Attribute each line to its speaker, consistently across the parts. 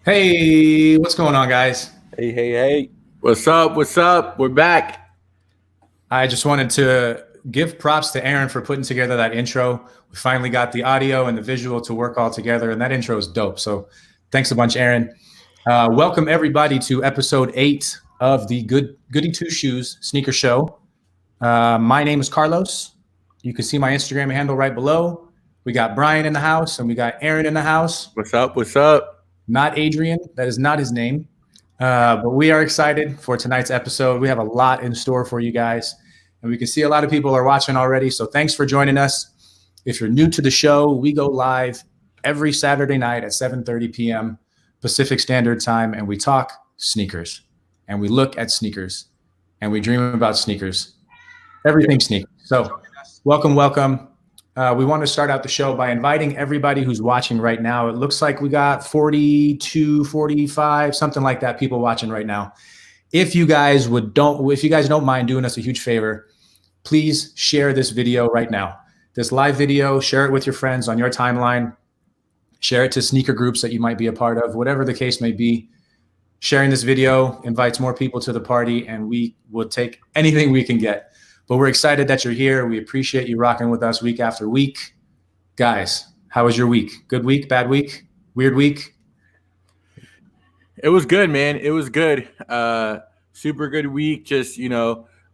Speaker 1: Hey, what's going on, guys?
Speaker 2: Hey.
Speaker 3: What's up? We're back.
Speaker 1: I just wanted to give props to Aaron for putting together that intro. We finally got the audio and the visual to work all together, and that intro is dope. So thanks a bunch, Aaron. Welcome, everybody, to episode 8 of the Goody Two Shoes Sneaker Show. My name is Carlos. You can see my Instagram handle right below. We got Brian in the house, and we got Aaron in the house.
Speaker 3: What's up?
Speaker 1: Not Adrian. That is not his name. But we are excited for tonight's episode. We have a lot in store for you guys. And we can see a lot of people are watching already. So thanks for joining us. If you're new to the show, we go live every Saturday night at 7:30 p.m. Pacific Standard Time. And we talk sneakers. And we look at sneakers. And we dream about sneakers. Everything sneakers. So welcome. We want to start out the show by inviting everybody who's watching right now. It looks like we got 42, 45, something like that, people watching right now. If you guys don't mind doing us a huge favor, please share this video right now. This live video, share it with your friends on your timeline. Share it to sneaker groups that you might be a part of, whatever the case may be. Sharing this video invites more people to the party, and we will take anything we can get. But we're excited that you're here. We appreciate you rocking with us week after week. Guys, how was your week? Good week? Bad week? Weird week?
Speaker 3: It was good, man. It was good. Super good week. Just,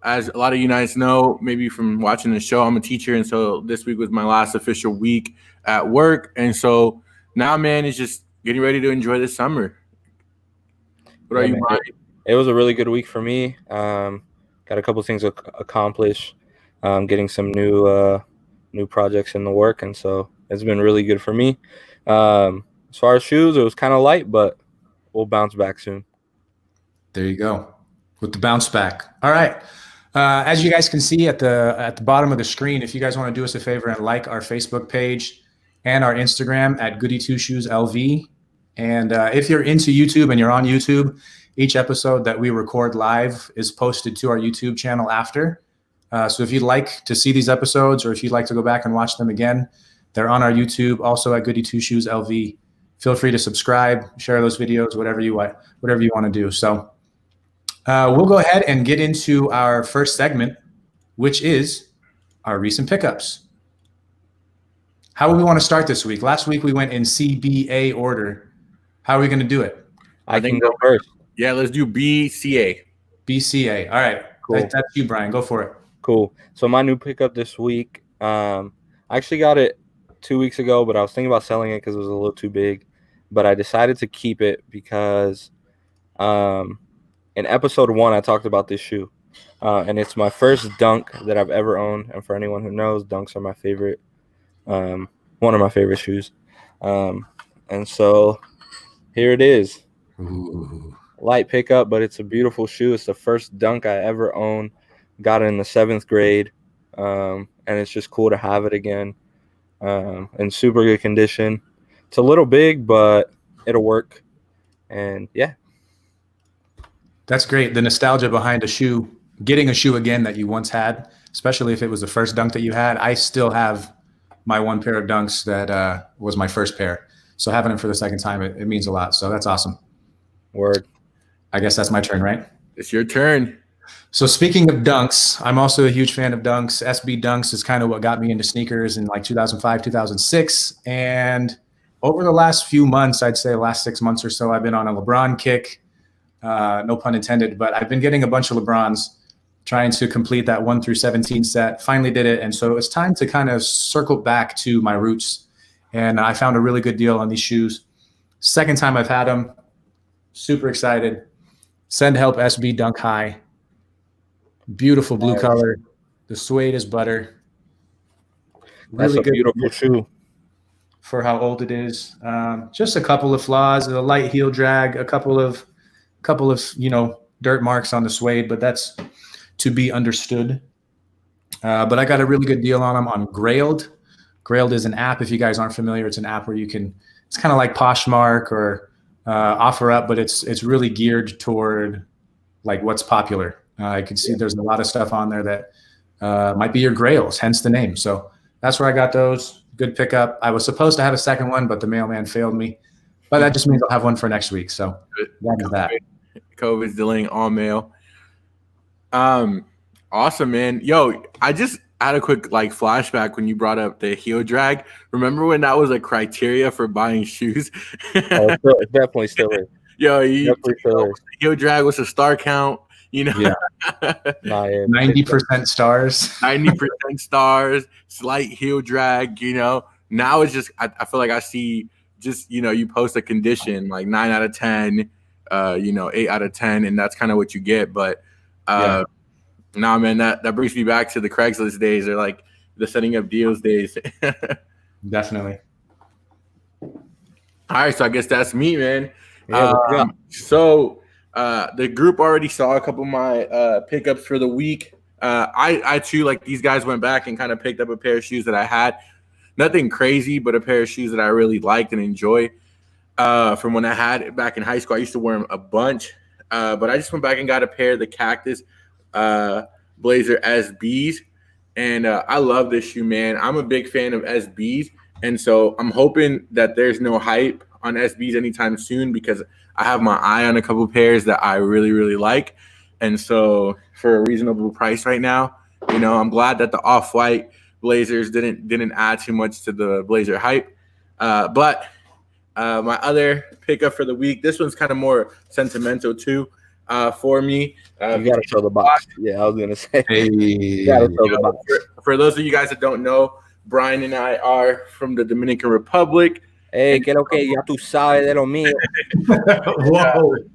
Speaker 3: as a lot of you guys know, maybe from watching the show, I'm a teacher. And so this week was my last official week at work. And so now, man, it's just getting ready to enjoy the summer. What are you, Mike?
Speaker 2: It was a really good week for me. Got a couple things accomplished, getting some new projects in the work, and so it's been really good for me. As far as shoes, it was kind of light, but we'll bounce back soon.
Speaker 1: There you go, with the bounce back. All right. As you guys can see at the bottom of the screen, if you guys want to do us a favor and like our Facebook page and our Instagram at Goody2ShoesLV, and if you're into YouTube and you're on YouTube, each episode that we record live is posted to our YouTube channel after. So if you'd like to see these episodes, or if you'd like to go back and watch them again, they're on our YouTube, also at Goody2ShoesLV. Feel free to subscribe, share those videos, whatever you want to do. So we'll go ahead and get into our first segment, which is our recent pickups. How would we want to start this week? Last week we went in CBA order. How are we going to do it?
Speaker 2: I can go first.
Speaker 3: Yeah, let's do BCA.
Speaker 1: BCA. All right.
Speaker 2: Cool.
Speaker 1: That's you, Brian. Go for it.
Speaker 2: Cool. So my new pickup this week, I actually got it 2 weeks ago, but I was thinking about selling it because it was a little too big. But I decided to keep it because in episode 1, I talked about this shoe. And it's my first Dunk that I've ever owned. And for anyone who knows, Dunks are my favorite, one of my favorite shoes. And so here it is.
Speaker 1: Ooh.
Speaker 2: Light pickup, but it's a beautiful shoe. It's the first Dunk I ever owned. Got it in the 7th grade, and it's just cool to have it again. In super good condition. It's a little big, but it'll work. And yeah,
Speaker 1: that's great. The nostalgia behind a shoe, getting a shoe again that you once had, especially if it was the first Dunk that you had. I still have my one pair of Dunks that was my first pair. So having it for the second time, it means a lot. So that's awesome.
Speaker 2: Word.
Speaker 1: I guess that's my turn, right?
Speaker 3: It's your turn.
Speaker 1: So speaking of Dunks, I'm also a huge fan of Dunks. SB Dunks is kind of what got me into sneakers in like 2005, 2006. And over the last few months, I'd say the last 6 months or so, I've been on a LeBron kick. No pun intended, but I've been getting a bunch of LeBrons. trying to complete that 1 through 17 set. Finally did it. And so it's time to kind of circle back to my roots. And I found a really good deal on these shoes. Second time I've had them. Super excited. Send Help SB Dunk High. Beautiful blue color. The suede is butter.
Speaker 2: That's
Speaker 1: Really
Speaker 2: a beautiful shoe
Speaker 1: for how old it is. Just a couple of flaws, a light heel drag, a couple of dirt marks on the suede, but that's to be understood. But I got a really good deal on them on Grailed. Grailed is an app. If you guys aren't familiar, it's an app where you can. It's kind of like Poshmark or OfferUp, but it's really geared toward like what's popular. I can see there's a lot of stuff on there that might be your grails, hence the name. So that's where I got those. Good pickup. I was supposed to have a second one, but the mailman failed me. But that just means I'll have one for next week. So that is that.
Speaker 3: COVID's delaying all mail. Awesome, man. Yo, I just had a quick flashback when you brought up the heel drag. Remember when that was a criteria for buying shoes?
Speaker 2: It definitely still is.
Speaker 3: Yo, heel drag was a star count.
Speaker 1: Yeah. 90% stars.
Speaker 3: 90% stars, slight heel drag, Now it's just I feel like I see just, you post a condition like 9 out of 10, 8 out of 10, and that's kind of what you get. But nah, man, that brings me back to the Craigslist days or like the setting up deals days.
Speaker 1: Definitely.
Speaker 3: All right, so I guess that's me, man.
Speaker 2: Yeah,
Speaker 3: So the group already saw a couple of my pickups for the week. I too, like these guys, went back and kind of picked up a pair of shoes that I had. Nothing crazy, but a pair of shoes that I really liked and enjoy from when I had it back in high school. I used to wear them a bunch, but I just went back and got a pair of the Cactus Blazer SBs, and I love this shoe, man. I'm a big fan of SBs, and so I'm hoping that there's no hype on SBs anytime soon because I have my eye on a couple pairs that I really, really like. And so for a reasonable price right now, I'm glad that the off-white Blazers didn't add too much to the Blazer hype. But my other pickup for the week, this one's kind of more sentimental too for me.
Speaker 2: You got to show the box. Yeah, I was going to say. You got to show the box.
Speaker 3: For those of you guys that don't know, Brian and I are from the Dominican Republic.
Speaker 2: Hey, que lo que ya tú sabes de lo mío.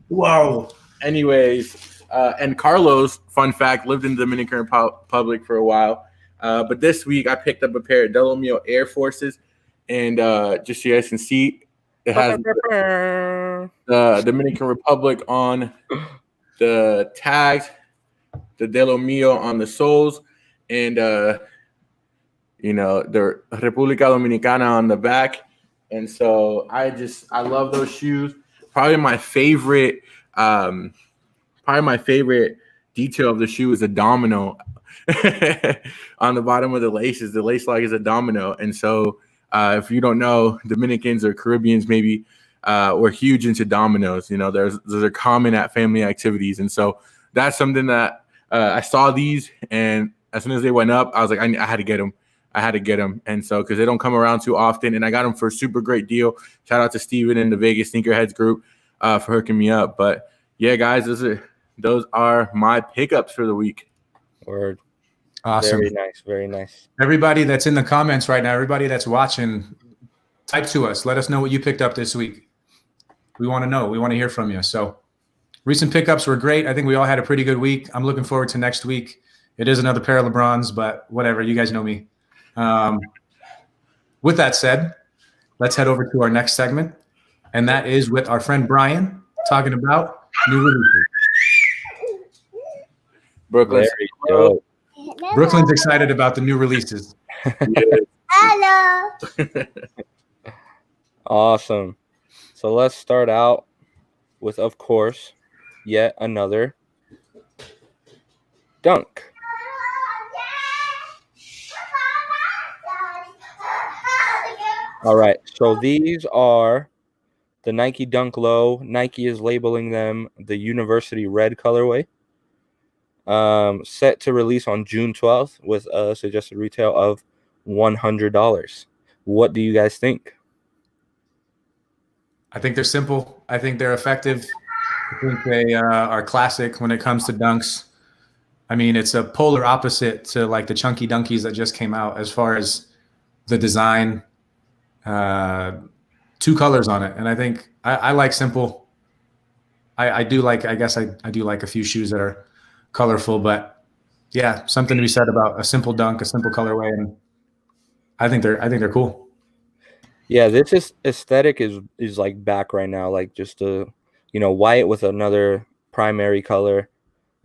Speaker 1: Whoa.
Speaker 3: Anyways, and Carlos, fun fact, lived in the Dominican Republic for a while. But this week I picked up a pair of Del Mio Air Forces, and just so you guys can see, it has the Dominican Republic on the tags, the Del Mio on the soles, and the República Dominicana on the back. And so I love those shoes. Probably my favorite detail of the shoe is a domino on the bottom of the laces. The lace leg is a domino. And so if you don't know, Dominicans or Caribbeans maybe we're huge into dominoes. Those are common at family activities. And so that's something that I saw these, and as soon as they went up, I was like, I had to get them. And so, because they don't come around too often, and I got them for a super great deal. Shout out to Steven and the Vegas Sneakerheads group for hooking me up. But yeah, guys, those are my pickups for the week.
Speaker 2: Word.
Speaker 1: Awesome.
Speaker 2: Very nice. Very nice.
Speaker 1: Everybody that's in the comments right now, everybody that's watching, type to us. Let us know what you picked up this week. We want to know. We want to hear from you. So recent pickups were great. I think we all had a pretty good week. I'm looking forward to next week. It is another pair of LeBrons, but whatever. You guys know me. With that said, let's head over to our next segment, and that is with our friend Brian talking about new releases. Brooklyn's excited about the new releases.
Speaker 4: Hello.
Speaker 2: Awesome. So let's start out with, of course, yet another dunk. All right, so these are the Nike Dunk Low. Nike is labeling them the University Red colorway. Set to release on June 12th with a suggested retail of $100. What do you guys think?
Speaker 1: I think they're simple. I think they're effective. I think they are classic when it comes to dunks. I mean, it's a polar opposite to like the chunky dunkies that just came out as far as the design. 2 colors on it, and I think I like simple. I do like. I guess I do like a few shoes that are colorful, but yeah, something to be said about a simple dunk, a simple colorway, and I think they're cool.
Speaker 2: Yeah, this is aesthetic is like back right now, like just a white with another primary color,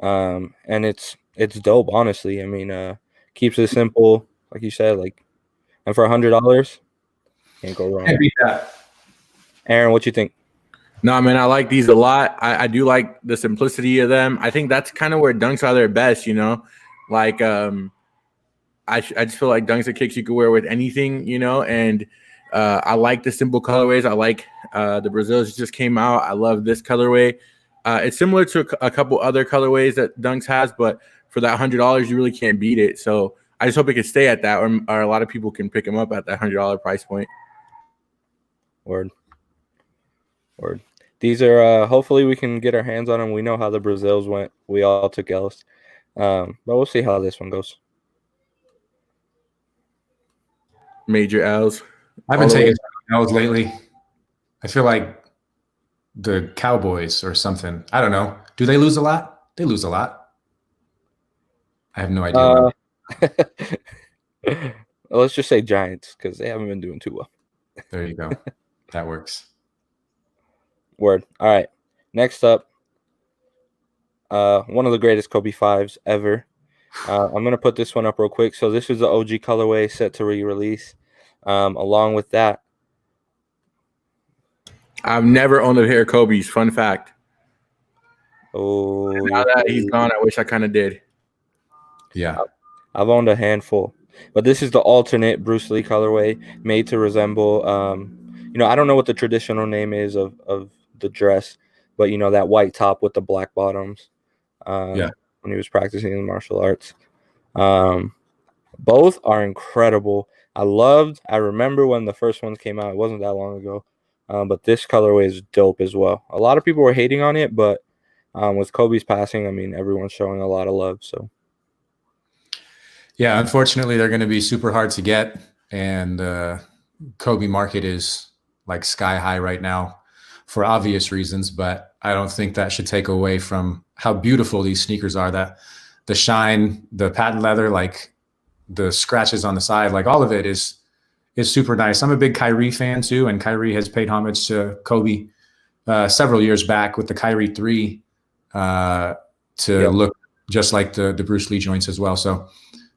Speaker 2: and it's dope. Honestly, I mean, keeps it simple, like you said, like, and for $100, can't go wrong.
Speaker 1: Can't beat that.
Speaker 2: Aaron, what you think?
Speaker 3: No, man, I like these a lot. I do like the simplicity of them. I think that's kind of where dunks are their best, you know? Like, I just feel like dunks are kicks you could wear with anything, you know? And I like the simple colorways. I like the Brazils just came out. I love this colorway. It's similar to a couple other colorways that Dunks has, but for that $100, you really can't beat it. So I just hope it can stay at that, or a lot of people can pick them up at that $100 price point.
Speaker 2: Word. These are hopefully we can get our hands on them. We know how the Brazils went. We all took L's, but we'll see how this one goes.
Speaker 3: Major L's.
Speaker 1: I've been taking L's lately. I feel like the Cowboys or something. I don't know. Do they lose a lot? They lose a lot. I have no idea.
Speaker 2: Let's just say Giants, because they haven't been doing too well.
Speaker 1: There you go. That works.
Speaker 2: Word. All right. Next up, one of the greatest Kobe 5s ever. I'm going to put this one up real quick. So this is the OG colorway set to re-release. Along with that,
Speaker 3: I've never owned a pair of Kobe's. Fun fact.
Speaker 2: Oh,
Speaker 3: Now that he's gone, I wish I kind of did.
Speaker 1: Yeah.
Speaker 2: I've owned a handful. But this is the alternate Bruce Lee colorway made to resemble, I don't know what the traditional name is of the dress, but, that white top with the black bottoms when he was practicing the martial arts. Both are incredible. I remember when the first ones came out. It wasn't that long ago. But this colorway is dope as well. A lot of people were hating on it, but with Kobe's passing, I mean, everyone's showing a lot of love. So,
Speaker 1: yeah, unfortunately, they're going to be super hard to get, and Kobe market is like sky high right now for obvious reasons. But I don't think that should take away from how beautiful these sneakers are. That the shine, the patent leather, like the scratches on the side, like all of it is super nice. I'm a big Kyrie fan too, and Kyrie has paid homage to Kobe several years back with the Kyrie 3 to look just like the Bruce Lee joints as well. So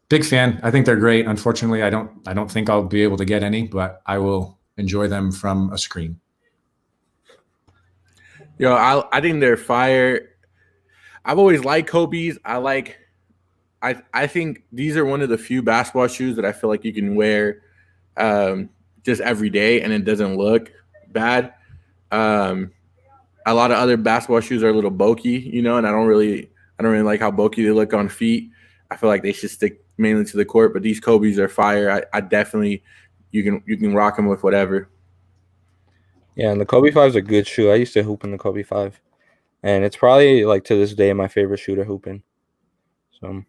Speaker 1: big fan. I think they're great. Unfortunately, I don't think I'll be able to get any, but I will enjoy them from a screen.
Speaker 3: I think they're fire. I've always liked Kobe's. I think these are one of the few basketball shoes that I feel like you can wear just every day and it doesn't look bad. A lot of other basketball shoes are a little bulky, and I don't really like how bulky they look on feet. I feel like they should stick mainly to the court, but these Kobe's are fire. I definitely you can rock them with whatever.
Speaker 2: Yeah, and the Kobe 5 is a good shoe. I used to hoop in the Kobe 5, and it's probably like to this day my favorite shoe to hoop in. So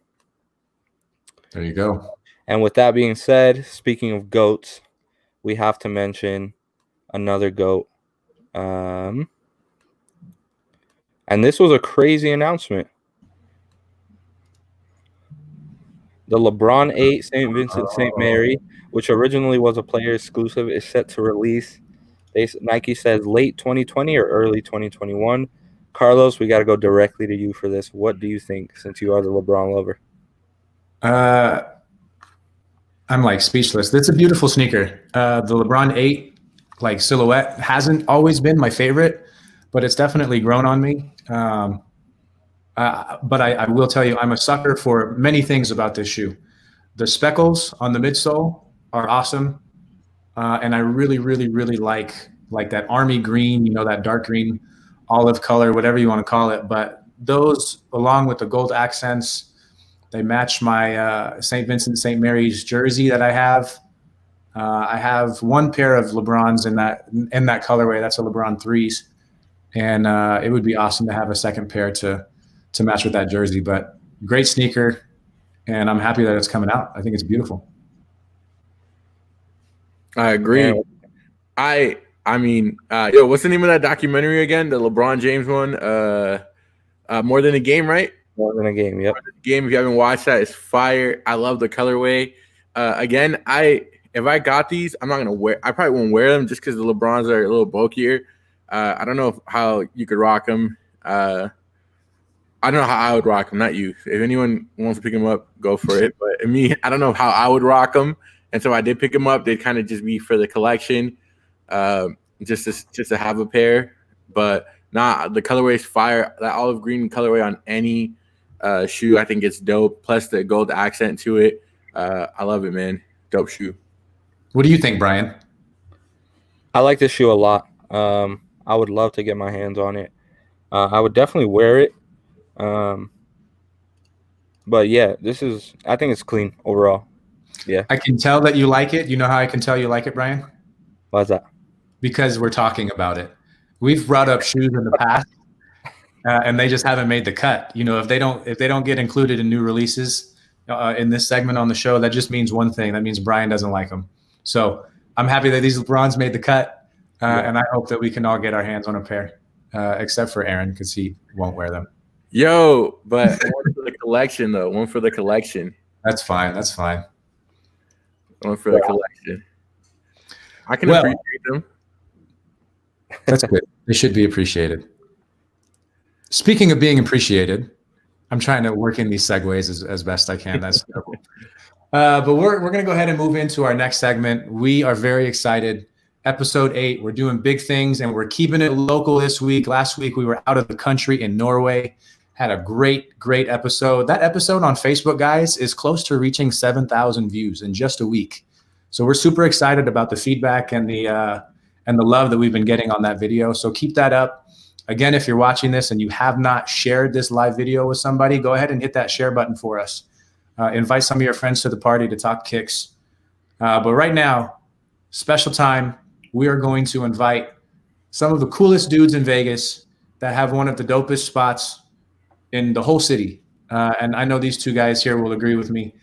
Speaker 1: there you go.
Speaker 2: And with that being said, speaking of GOATs, we have to mention another GOAT. And this was a crazy announcement. The LeBron 8 St. Vincent St. Mary, which originally was a player exclusive, is set to release. Nike says late 2020 or early 2021. Carlos, we got to go directly to you for this. What do you think, since you are the LeBron lover?
Speaker 1: I'm like speechless. It's a beautiful sneaker. The LeBron 8 like silhouette hasn't always been my favorite, but it's definitely grown on me. But I will tell you, I'm a sucker for many things about this shoe. The speckles on the midsole are awesome. And I really, really, really like that army green, that dark green, olive color, whatever you want to call it. But those, along with the gold accents, they match my St. Vincent St. Mary's jersey that I have. I have one pair of LeBrons in that colorway. That's a LeBron 3s. And it would be awesome to have a second pair to match with that jersey. But Great sneaker, and I'm happy that it's coming out. I think it's beautiful.
Speaker 3: I agree. I mean, what's the name of that documentary again? The LeBron James one? More Than a Game, right?
Speaker 2: More Than a Game, yep.
Speaker 3: Game. If you haven't watched that, it's fire. I love the colorway. Again, if I got these, I'm not gonna wear. I probably won't wear them just because the LeBrons are a little bulkier. I don't know how you could rock them. I don't know how I would rock them. Not you. If anyone wants to pick them up, go for it. But me, I don't know how I would rock them. And so I did pick them up. They'd kind of just be for the collection, just to have a pair. But the colorway is fire. That olive green colorway on any shoe, I think it's dope. Plus the gold accent to it. I love it, man. Dope shoe.
Speaker 1: What do you think, Brian?
Speaker 2: I like this shoe a lot. I would love to get my hands on it. I would definitely wear it. But yeah, I think it's clean overall. Yeah.
Speaker 1: I can tell that you like it. You know how I can tell you like it, Brian?
Speaker 2: Why's that?
Speaker 1: Because we're talking about it. We've brought up shoes in the past, and they just haven't made the cut. You know, if they don't get included in new releases in this segment on the show, that just means one thing. That means Brian doesn't like them. So I'm happy that these LeBrons made the cut, and I hope that we can all get our hands on a pair, except for Aaron because he won't wear them.
Speaker 3: Yo, but one for the collection though. One for the collection.
Speaker 1: That's fine. That's fine.
Speaker 3: One for the collection. I can appreciate them.
Speaker 1: That's good. They should be appreciated. Speaking of being appreciated, I'm trying to work in these segues as best I can. That's terrible. But we're going to go ahead and move into our next segment. We are very excited. Episode 8, we're doing big things, and we're keeping it local this week. Last week, we were out of the country in Norway. Had a great episode. That episode on Facebook, guys, is close to reaching 7,000 views in just a week. So we're super excited about the feedback and the love that we've been getting on that video. So keep that up. Again, if you're watching this and you have not shared this live video with somebody, go ahead and hit that share button for us. Invite some of your friends to the party to talk kicks. But right now, special time, we are going to invite some of the coolest dudes in Vegas that have one of the dopest spots in the whole city. And I know these two guys here will agree with me.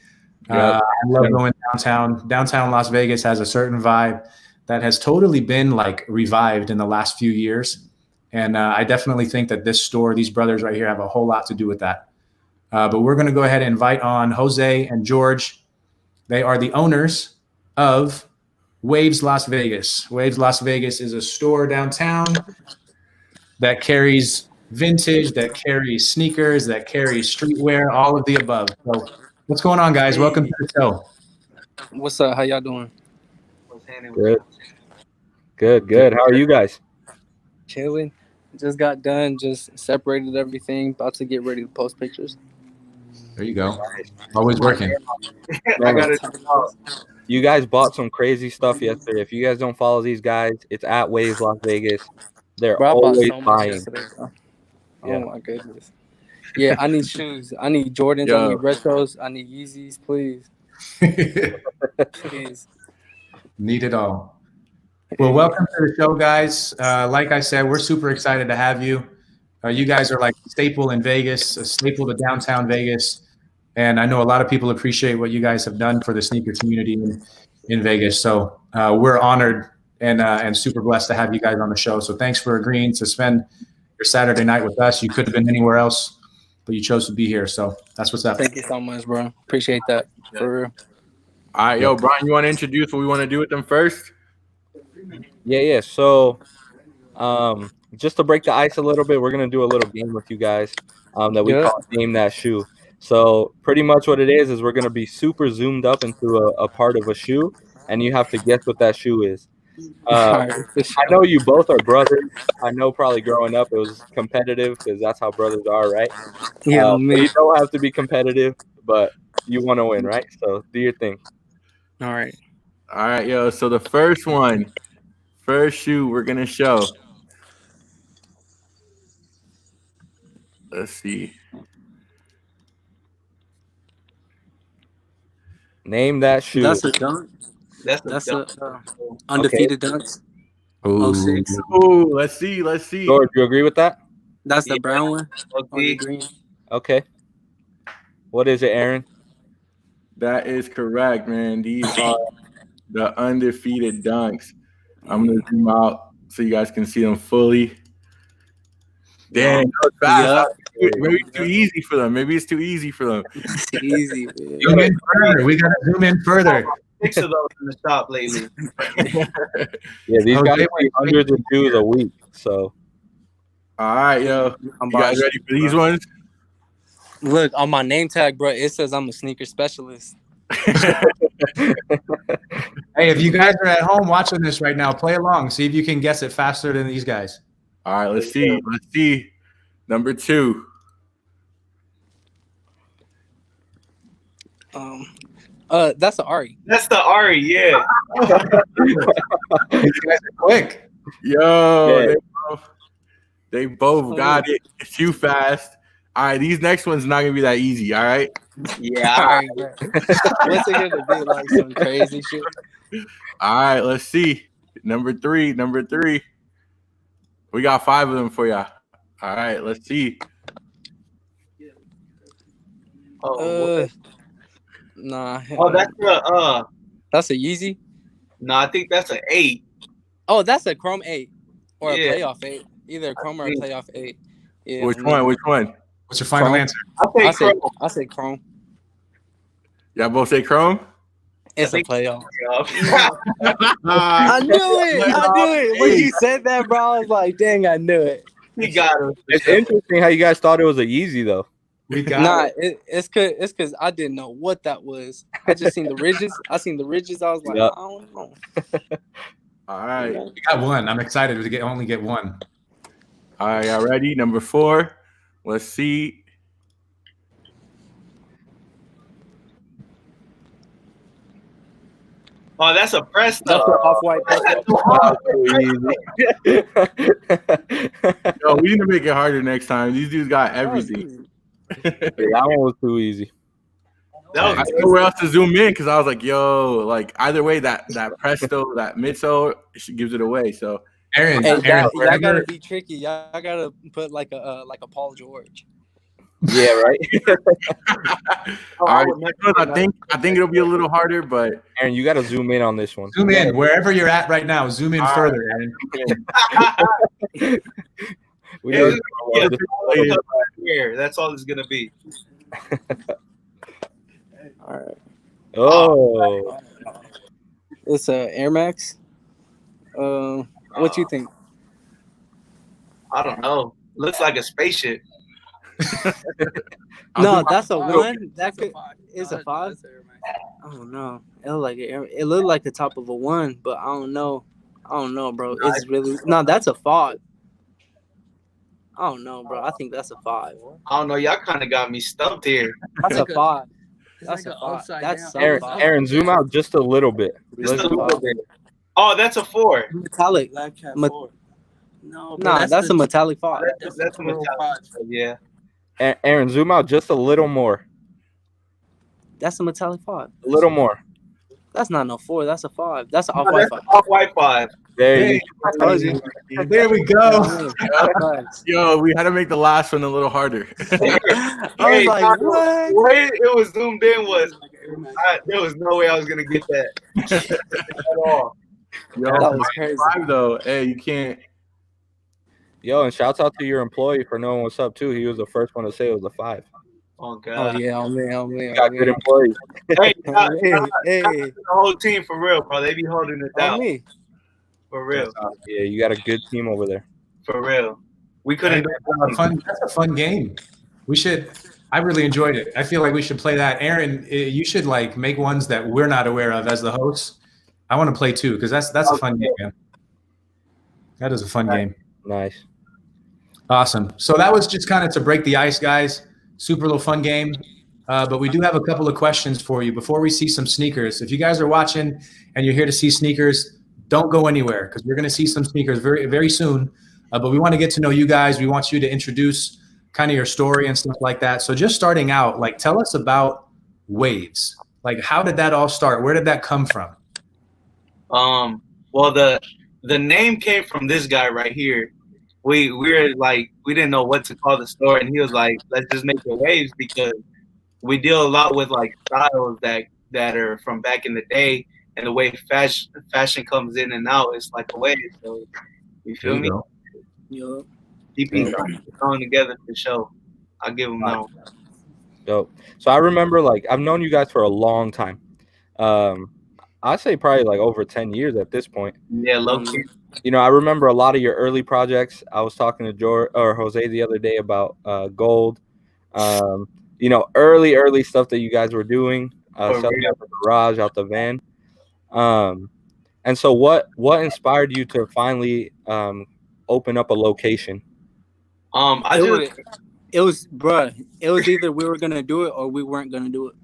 Speaker 1: I love going downtown. Downtown Las Vegas has a certain vibe that has totally been like revived in the last few years. And I definitely think that this store, these brothers right here, have a whole lot to do with that. But we're going to go ahead and invite on Jose and George. They are the owners of Waveslv Las Vegas. Waveslv Las Vegas is a store downtown that carries vintage, that carries sneakers, that carries streetwear, all of the above. So what's going on, guys? Welcome to the show.
Speaker 5: What's up? How y'all doing?
Speaker 2: Good. How are you guys?
Speaker 5: Chilling. Just got done. Just separated everything. About to get ready to post pictures.
Speaker 1: There you go. Always working.
Speaker 2: I got it. You guys bought some crazy stuff yesterday. If you guys don't follow these guys, it's at Waveslv Las Vegas. They're always buying.
Speaker 5: Oh my goodness. Yeah, I need shoes. I need Jordans. I need retros. I need Yeezys, please. Please.
Speaker 1: Need it all. Well, welcome to the show, guys. Like I said, we're super excited to have you. You guys are like a staple in Vegas, a staple to downtown Vegas. And I know a lot of people appreciate what you guys have done for the sneaker community in Vegas. So we're honored and super blessed to have you guys on the show. So thanks for agreeing to spend your Saturday night with us. You could have been anywhere else, but you chose to be here. So that's what's up.
Speaker 5: Thank you so much, bro. Appreciate that. For real.
Speaker 3: All right, yo, Brian, you want to introduce what we want to do with them first?
Speaker 2: Yeah. So just to break the ice a little bit, we're going to do a little game with you guys that we call Name That Shoe. So pretty much what it is we're going to be super zoomed up into a part of a shoe, and you have to guess what that shoe is. I know you both are brothers. I know probably growing up it was competitive because that's how brothers are, right?
Speaker 5: Yeah,
Speaker 2: you don't have to be competitive, but you want to win, right? So do your thing.
Speaker 5: All right,
Speaker 3: yo. So the first shoe we're going to show. Let's see.
Speaker 2: Name that shoe.
Speaker 5: That's a dunk. That's a undefeated dunks.
Speaker 1: Ooh.
Speaker 5: 06.
Speaker 3: Oh, let's see.
Speaker 2: George, you agree with that?
Speaker 5: That's the brown one. Or the green.
Speaker 2: Okay. What is it, Aaron?
Speaker 3: That is correct, man. These are the undefeated dunks. I'm gonna zoom out so you guys can see them fully. Damn, that was fast. Maybe it's too easy for them. Maybe it's too easy for them.
Speaker 5: It's easy. Man.
Speaker 1: Zoom in further. We gotta zoom in further.
Speaker 4: 6 of those in the shop lately.
Speaker 2: Yeah, these
Speaker 1: Okay,
Speaker 2: guys play hundreds of dues a week. So,
Speaker 3: all right, yo. You guys ready for these ones?
Speaker 5: Look, on my name tag, bro, it says I'm a sneaker specialist.
Speaker 1: Hey, if you guys are at home watching this right now, play along. See if you can guess it faster than these guys.
Speaker 3: All right, let's see. Let's see. Number 2.
Speaker 5: That's an Ari.
Speaker 4: That's the Ari, yeah.
Speaker 1: These guys are quick.
Speaker 3: Yo,
Speaker 2: Yeah.
Speaker 3: they both got it too fast. All right, these next ones not gonna be that easy. All right.
Speaker 4: Yeah.
Speaker 5: All right, bro. What's it gonna be like? Some crazy shit.
Speaker 3: All right, let's see. Number three. We got 5 of them for y'all. All right, let's see.
Speaker 5: Nah.
Speaker 4: That's
Speaker 5: a Yeezy.
Speaker 4: No, I think that's an 8.
Speaker 5: Oh, that's a Chrome 8 or
Speaker 4: Yeah.
Speaker 5: a Playoff 8. Either a Chrome or a Playoff 8. Yeah.
Speaker 3: Which one?
Speaker 1: What's your final
Speaker 5: Chrome.
Speaker 1: answer?
Speaker 5: I say Chrome.
Speaker 3: Y'all both say Chrome?
Speaker 5: It's a playoff.
Speaker 4: I
Speaker 5: I knew it. When you said that, bro, I was like, dang, I knew it.
Speaker 4: He got him.
Speaker 2: it's interesting how you guys thought it was a Yeezy, though.
Speaker 1: We got
Speaker 5: Nah,
Speaker 1: it.
Speaker 5: it's cause I didn't know what that was. I just seen the ridges. I was like,
Speaker 2: Yep.
Speaker 5: I don't know.
Speaker 3: All right.
Speaker 1: We got one. I'm excited to only get one.
Speaker 3: All right, y'all ready? Number 4. Let's see.
Speaker 4: Oh, that's a Presto.
Speaker 5: That's an off-white.
Speaker 3: Yo, we need to make it harder next time. These dudes got everything.
Speaker 2: That one was too easy.
Speaker 4: That
Speaker 3: I
Speaker 4: was
Speaker 3: don't know where else to zoom in because I was like, yo, like either way, that Presto, that midsole gives it away. So
Speaker 1: Aaron,
Speaker 5: Hey, y'all
Speaker 1: wherever-
Speaker 5: gotta be tricky. Y'all gotta put like a Paul George.
Speaker 2: Yeah, right.
Speaker 3: all right, I think it'll be a little harder, but
Speaker 2: Aaron, you got to zoom in on this one.
Speaker 1: zoom in wherever you're at right now. Zoom in further, Aaron.
Speaker 2: We know
Speaker 4: That's all it's gonna be.
Speaker 5: All right.
Speaker 2: Oh,
Speaker 5: It's a Air Max. What you think?
Speaker 4: I don't know. Looks like a spaceship.
Speaker 5: No, that's a 1. That could is a 5. I don't know. It looked like the top of a 1, but I don't know. Bro. It's really that's a 5. I don't know, bro. I think that's a 5.
Speaker 4: I don't know. Y'all kind of got me stumped here.
Speaker 5: That's a 5. That's a 5. That's so
Speaker 2: Aaron,
Speaker 5: 5.
Speaker 2: Aaron, zoom out just a little bit.
Speaker 4: Just
Speaker 2: Let's
Speaker 4: a
Speaker 2: do
Speaker 4: little
Speaker 2: it.
Speaker 4: bit. Oh, that's a 4.
Speaker 5: Metallic.
Speaker 6: No,
Speaker 5: That's a metallic 5.
Speaker 4: That's a metallic. Yeah.
Speaker 2: Aaron, zoom out just a little more.
Speaker 5: That's a metallic 5.
Speaker 2: A little more.
Speaker 5: That's not no 4. That's a 5. That's an off-white 5.
Speaker 4: Off-white 5.
Speaker 2: There you
Speaker 1: There we go.
Speaker 3: yo, we had to make the last one a little harder.
Speaker 5: I was like, what?
Speaker 4: The way it was zoomed in was there was no way I was gonna get that at all.
Speaker 3: Yo,
Speaker 5: That was crazy.
Speaker 3: 5 though. Hey, you can't.
Speaker 2: Yo, and shouts out to your employee for knowing what's up too. He was the first one to say it was a 5.
Speaker 4: Oh
Speaker 5: Oh
Speaker 4: god.
Speaker 5: yeah, oh man.
Speaker 2: Got good employees.
Speaker 4: Hey,
Speaker 5: Hey,
Speaker 4: the whole team for real, bro. They be holding it down
Speaker 5: me.
Speaker 4: for real.
Speaker 2: Yeah, you got a good team over there.
Speaker 4: For real. We couldn't
Speaker 1: That's a fun game. We should. I really enjoyed it. I feel like we should play that. Aaron, you should like make ones that we're not aware of as the hosts. I want to play too because that's a fun game, man. That is a fun game.
Speaker 2: Nice.
Speaker 1: Awesome. So that was just kind of to break the ice, guys. Super little fun game. But we do have a couple of questions for you before we see some sneakers. If you guys are watching and you're here to see sneakers, don't go anywhere because we're going to see some sneakers very, very soon. But we want to get to know you guys. We want you to introduce kind of your story and stuff like that. So just starting out, like tell us about Waves. Like how did that all start? Where did that come from?
Speaker 4: Well the name came from this guy right here. We didn't know what to call the store, and he was like, let's just make it Waves because we deal a lot with like styles that are from back in the day, and the way fashion comes in and out, it's like a wave. So you
Speaker 1: There
Speaker 4: feel
Speaker 1: you
Speaker 4: me?
Speaker 1: go.
Speaker 5: Yo,
Speaker 4: DP's coming together for sure. I'll give them that one.
Speaker 2: Dope. So I remember, like, I've known you guys for a long time. I'd say probably like over 10 years at this point.
Speaker 4: Yeah, low key.
Speaker 2: You know, I remember a lot of your early projects. I was talking to George or Jose the other day about Gold. You know, early stuff that you guys were doing,
Speaker 4: For
Speaker 2: selling
Speaker 4: real.
Speaker 2: out the garage, out the van. And so what inspired you to finally open up a location?
Speaker 4: I
Speaker 5: it
Speaker 4: just
Speaker 5: was, it was, bruh. It was either we were gonna do it or we weren't gonna do it.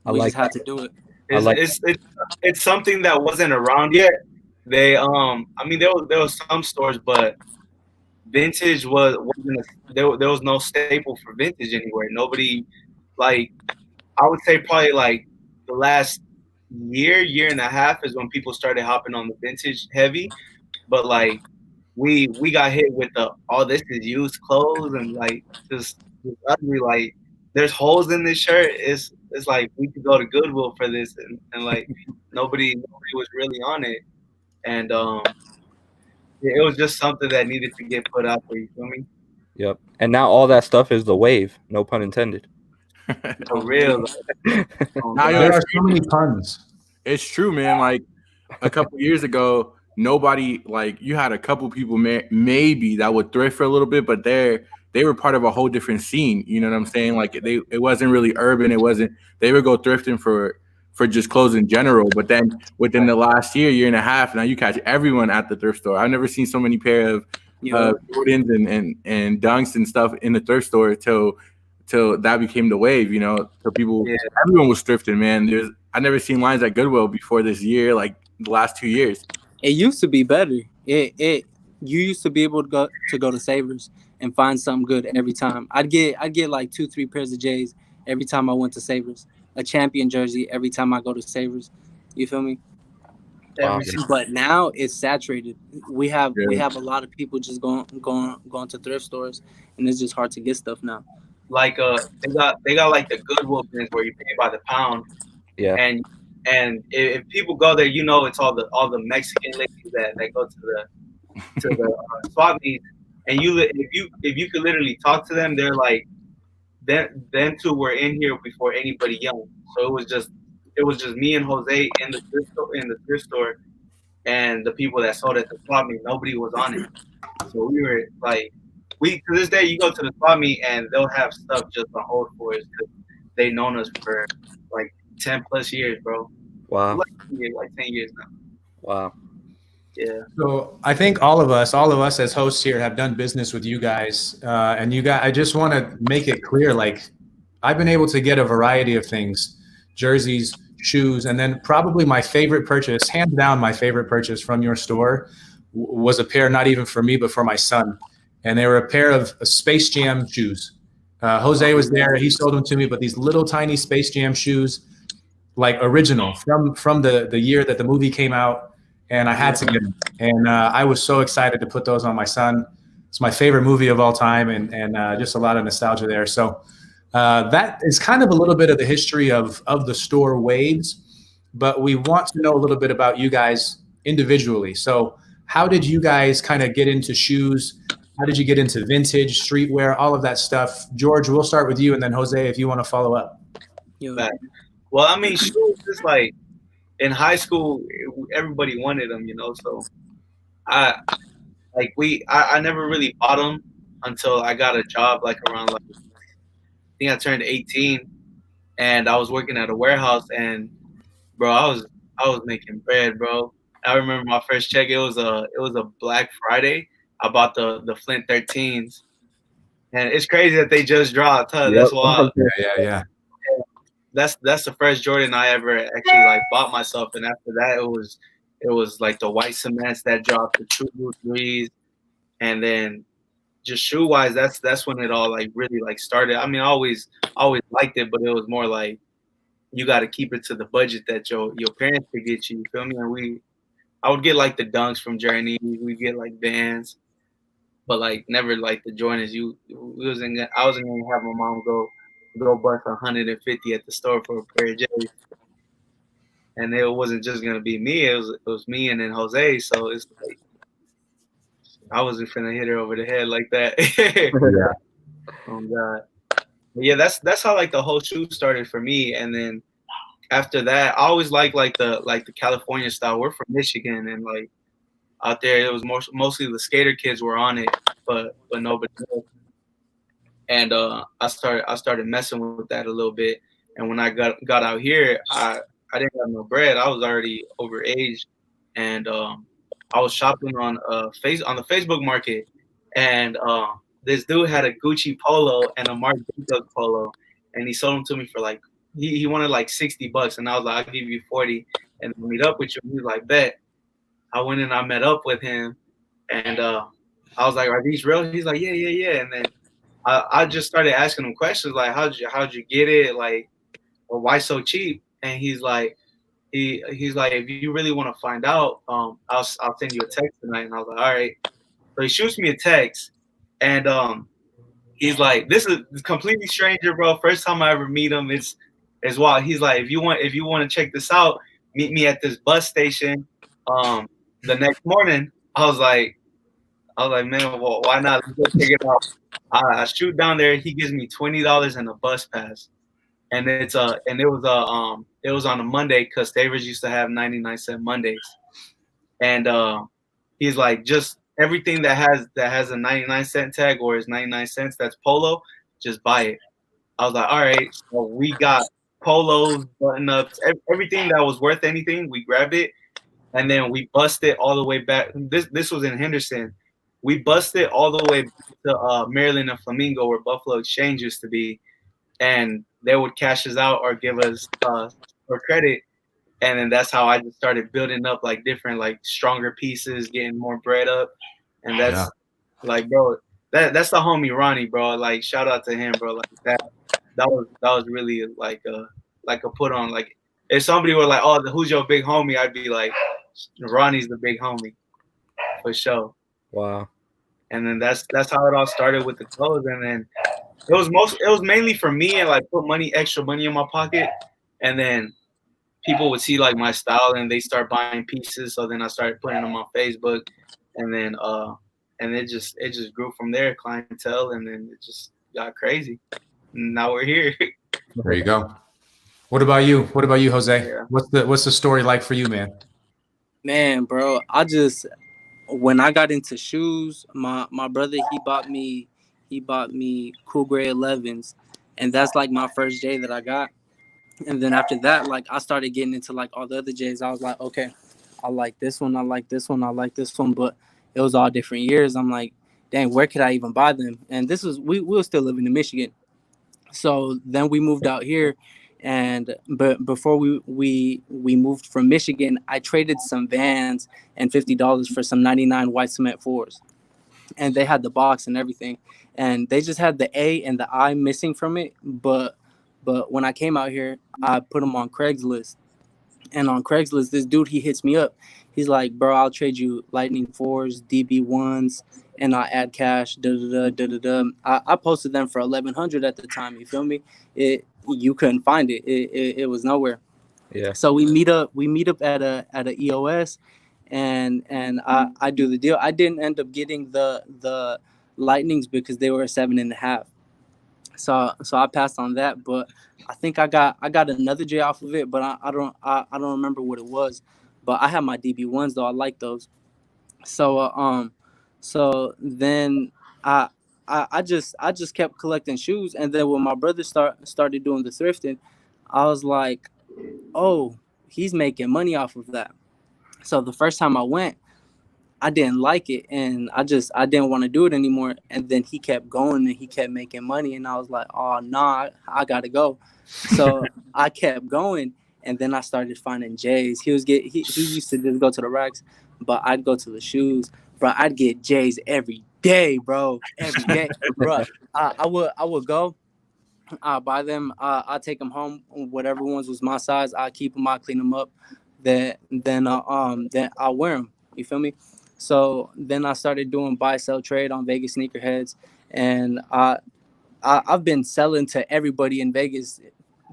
Speaker 2: I
Speaker 5: We
Speaker 2: like
Speaker 5: just had to do it.
Speaker 2: I like
Speaker 4: it's something that wasn't around yet. They I mean there was some stores, but vintage wasn't there was no staple for vintage anywhere. Nobody, like, I would say probably like the last year and a half is when people started hopping on the vintage heavy. But like we got hit with the this is used clothes and like just ugly, like there's holes in this shirt. It's like we could go to Goodwill for this, and like nobody was really on it. And yeah, it was just something that needed to get put out there, you feel me?
Speaker 2: Yep. And now all that stuff is the wave, no pun intended.
Speaker 4: For real.
Speaker 3: Now, yo,
Speaker 1: There
Speaker 3: it's
Speaker 1: are so many puns.
Speaker 3: It's true, man. Like a couple years ago, nobody, like, you had a couple people maybe that would thrift for a little bit, but they were part of a whole different scene. You know what I'm saying? Like it wasn't really urban. It wasn't. They would go thrifting for just clothes in general. But then within the last year and a half, now you catch everyone at the thrift store. I've never seen so many pair of Jordans and Dunks and stuff in the thrift store till that became the wave. You know, so people,
Speaker 4: Yeah.
Speaker 3: everyone was thrifting, man. I never seen lines at Goodwill before this year, like the last 2 years.
Speaker 5: It used to be better. You used to be able to go to Savers and find something good every time. I'd get like 2-3 pairs of J's every time I went to Savers. A champion jersey every time I go to Savers. You feel me?
Speaker 2: Wow.
Speaker 5: But now it's saturated. We have
Speaker 3: Yeah.
Speaker 5: a lot of people just going to thrift stores, and it's just hard to get stuff now.
Speaker 4: Like they got like the Goodwill bins where you pay by the pound.
Speaker 2: Yeah.
Speaker 4: And if people go there, you know, it's all the Mexican ladies that go to the swap meets, and if you could literally talk to them, they're like, them two were in here before anybody young. So it was just me and Jose in the thrift store, and the people that sold at the swap meet. Nobody was on it. So we were like, to this day, you go to the swap meet and they'll have stuff just on hold for us because they've known us for like 10 plus years, bro.
Speaker 2: Wow.
Speaker 4: Like 10 years now.
Speaker 2: Wow.
Speaker 4: Yeah.
Speaker 1: So I think all of us as hosts here have done business with you guys, and you guys. I just want to make it clear, like, I've been able to get a variety of things: jerseys, shoes, and then probably my favorite purchase, hands down, my favorite purchase from your store was a pair, not even for me, but for my son, and they were a pair of Space Jam shoes. Jose was there; he sold them to me, but these little tiny Space Jam shoes, like original from the year that the movie came out. And I had to get them. And I was so excited to put those on my son. It's my favorite movie of all time, and just a lot of nostalgia there. So that is kind of a little bit of the history of the store Waves. But we want to know a little bit about you guys individually. So how did you guys kind of get into shoes? How did you get into vintage, streetwear, all of that stuff? George, we'll start with you, and then Jose, if you want to follow up.
Speaker 4: Well, I mean, shoes is like, in high school, everybody wanted them, you know. So I never really bought them until I got a job, like around, like, I think I turned 18, and I was working at a warehouse, and bro, I was making bread, bro. I remember my first check. It was a Black Friday. I bought the Flint 13s, and it's crazy that they just dropped. Huh? That's wild.
Speaker 1: Yeah.
Speaker 4: That's the first Jordan I ever actually like bought myself, and after that it was like the white cements that dropped, the True Blue 3s, and then just shoe wise, that's when it all like really like started. I mean, I always liked it, but it was more like you got to keep it to the budget that your parents could get you. You feel me? And I would get like the Dunks from Journey, we get like Vans, but like never like the Jordans. I wasn't gonna have my mom go go bust 150 at the store for a pair of J's. And it wasn't just gonna be me; it was me and then Jose. So it's like I wasn't finna hit her over the head like that.
Speaker 1: Yeah.
Speaker 4: Oh God. But yeah, that's how like the whole shoe started for me. And then after that, I always liked like the California style. We're from Michigan, and like out there, it was mostly the skater kids were on it, but nobody else. And I started messing with that a little bit. And when I got out here, I didn't have no bread. I was already overage, and I was shopping on the Facebook market, and this dude had a Gucci polo and a Marc Jacobs polo, and he sold them to me for like he wanted like $60, and I was like, I'll give you 40, and meet up with you. He was like, bet. I went and I met up with him, and I was like, are these real? He's like, yeah. And then I just started asking him questions like, how'd you get it? Like, well, why so cheap? And he's like, he's like, if you really want to find out, I'll send you a text tonight. And I was like, all right. So he shoots me a text, and he's like, this is a completely stranger, bro. First time I ever meet him. It's wild. He's like, if you want to check this out, meet me at this bus station. The next morning, I was like, man, well, why not? Let's go check it out. I shoot down there. He gives me $20 and a bus pass, and it was on a Monday because Stavers used to have 99-cent Mondays, and he's like, just everything that has a 99-cent tag or is 99 cents that's polo, just buy it. I was like, all right. So we got polos, button ups, everything that was worth anything. We grabbed it, and then we busted all the way back. This was in Henderson. We busted all the way to Maryland and Flamingo, where Buffalo Exchange used to be, and they would cash us out or give us for credit. And then that's how I just started building up like different, like stronger pieces, getting more bread up. And that's like, bro, that's the homie Ronnie, bro. Like, shout out to him, bro. Like that was really like a put on. Like, if somebody were like, oh, who's your big homie? I'd be like, Ronnie's the big homie for sure.
Speaker 2: Wow.
Speaker 4: And then that's how it all started with the clothes. And then it was mainly for me and like put extra money in my pocket. And then people would see like my style and they start buying pieces. So then I started putting them on Facebook, and then it just grew from there, clientele, and then it just got crazy. And now we're here.
Speaker 1: There you go. What about you, Jose?
Speaker 4: Yeah.
Speaker 1: What's the story like for you, man?
Speaker 5: Man, bro, when I got into shoes, my brother, he bought me Cool Gray 11s, and that's like my first J that I got. And then after that, like I started getting into like all the other J's. I was like, okay, I like this one, I like this one, I like this one, but it was all different years. I'm like, dang, where could I even buy them? And this was we were still living in Michigan, so then we moved out here. But before we moved from Michigan, I traded some Vans and $50 for some 99 white cement 4s, and they had the box and everything, and they just had the A and the I missing from it. But when I came out here, I put them on Craigslist, and on Craigslist, this dude, he hits me up. He's like, bro, I'll trade you Lightning 4s, DB 1s, and I'll add cash. I posted them for $1,100 at the time. You feel me? You couldn't find it. It was nowhere.
Speaker 2: Yeah.
Speaker 5: So we meet up at a EOS, and I do the deal. I didn't end up getting the Lightnings because they were 7.5. So I passed on that, but I think I got another J off of it, but I don't remember what it was. But I have my DB1s though. I like those. So then I just kept collecting shoes, and then when my brother started doing the thrifting, I was like, oh, he's making money off of that. So the first time I went, I didn't like it, and I didn't want to do it anymore. And then he kept going, and he kept making money, and I was like, oh nah, I gotta go. So I kept going, and then I started finding J's. He used to just go to the racks, but I'd go to the shoes, bro. I'd get J's every day, bro, every day, bro. I would go. I buy them. I take them home. Whatever ones was my size, I keep them. I clean them up. Then I wear them. You feel me? So then I started doing buy sell trade on Vegas sneakerheads, and I I've been selling to everybody in Vegas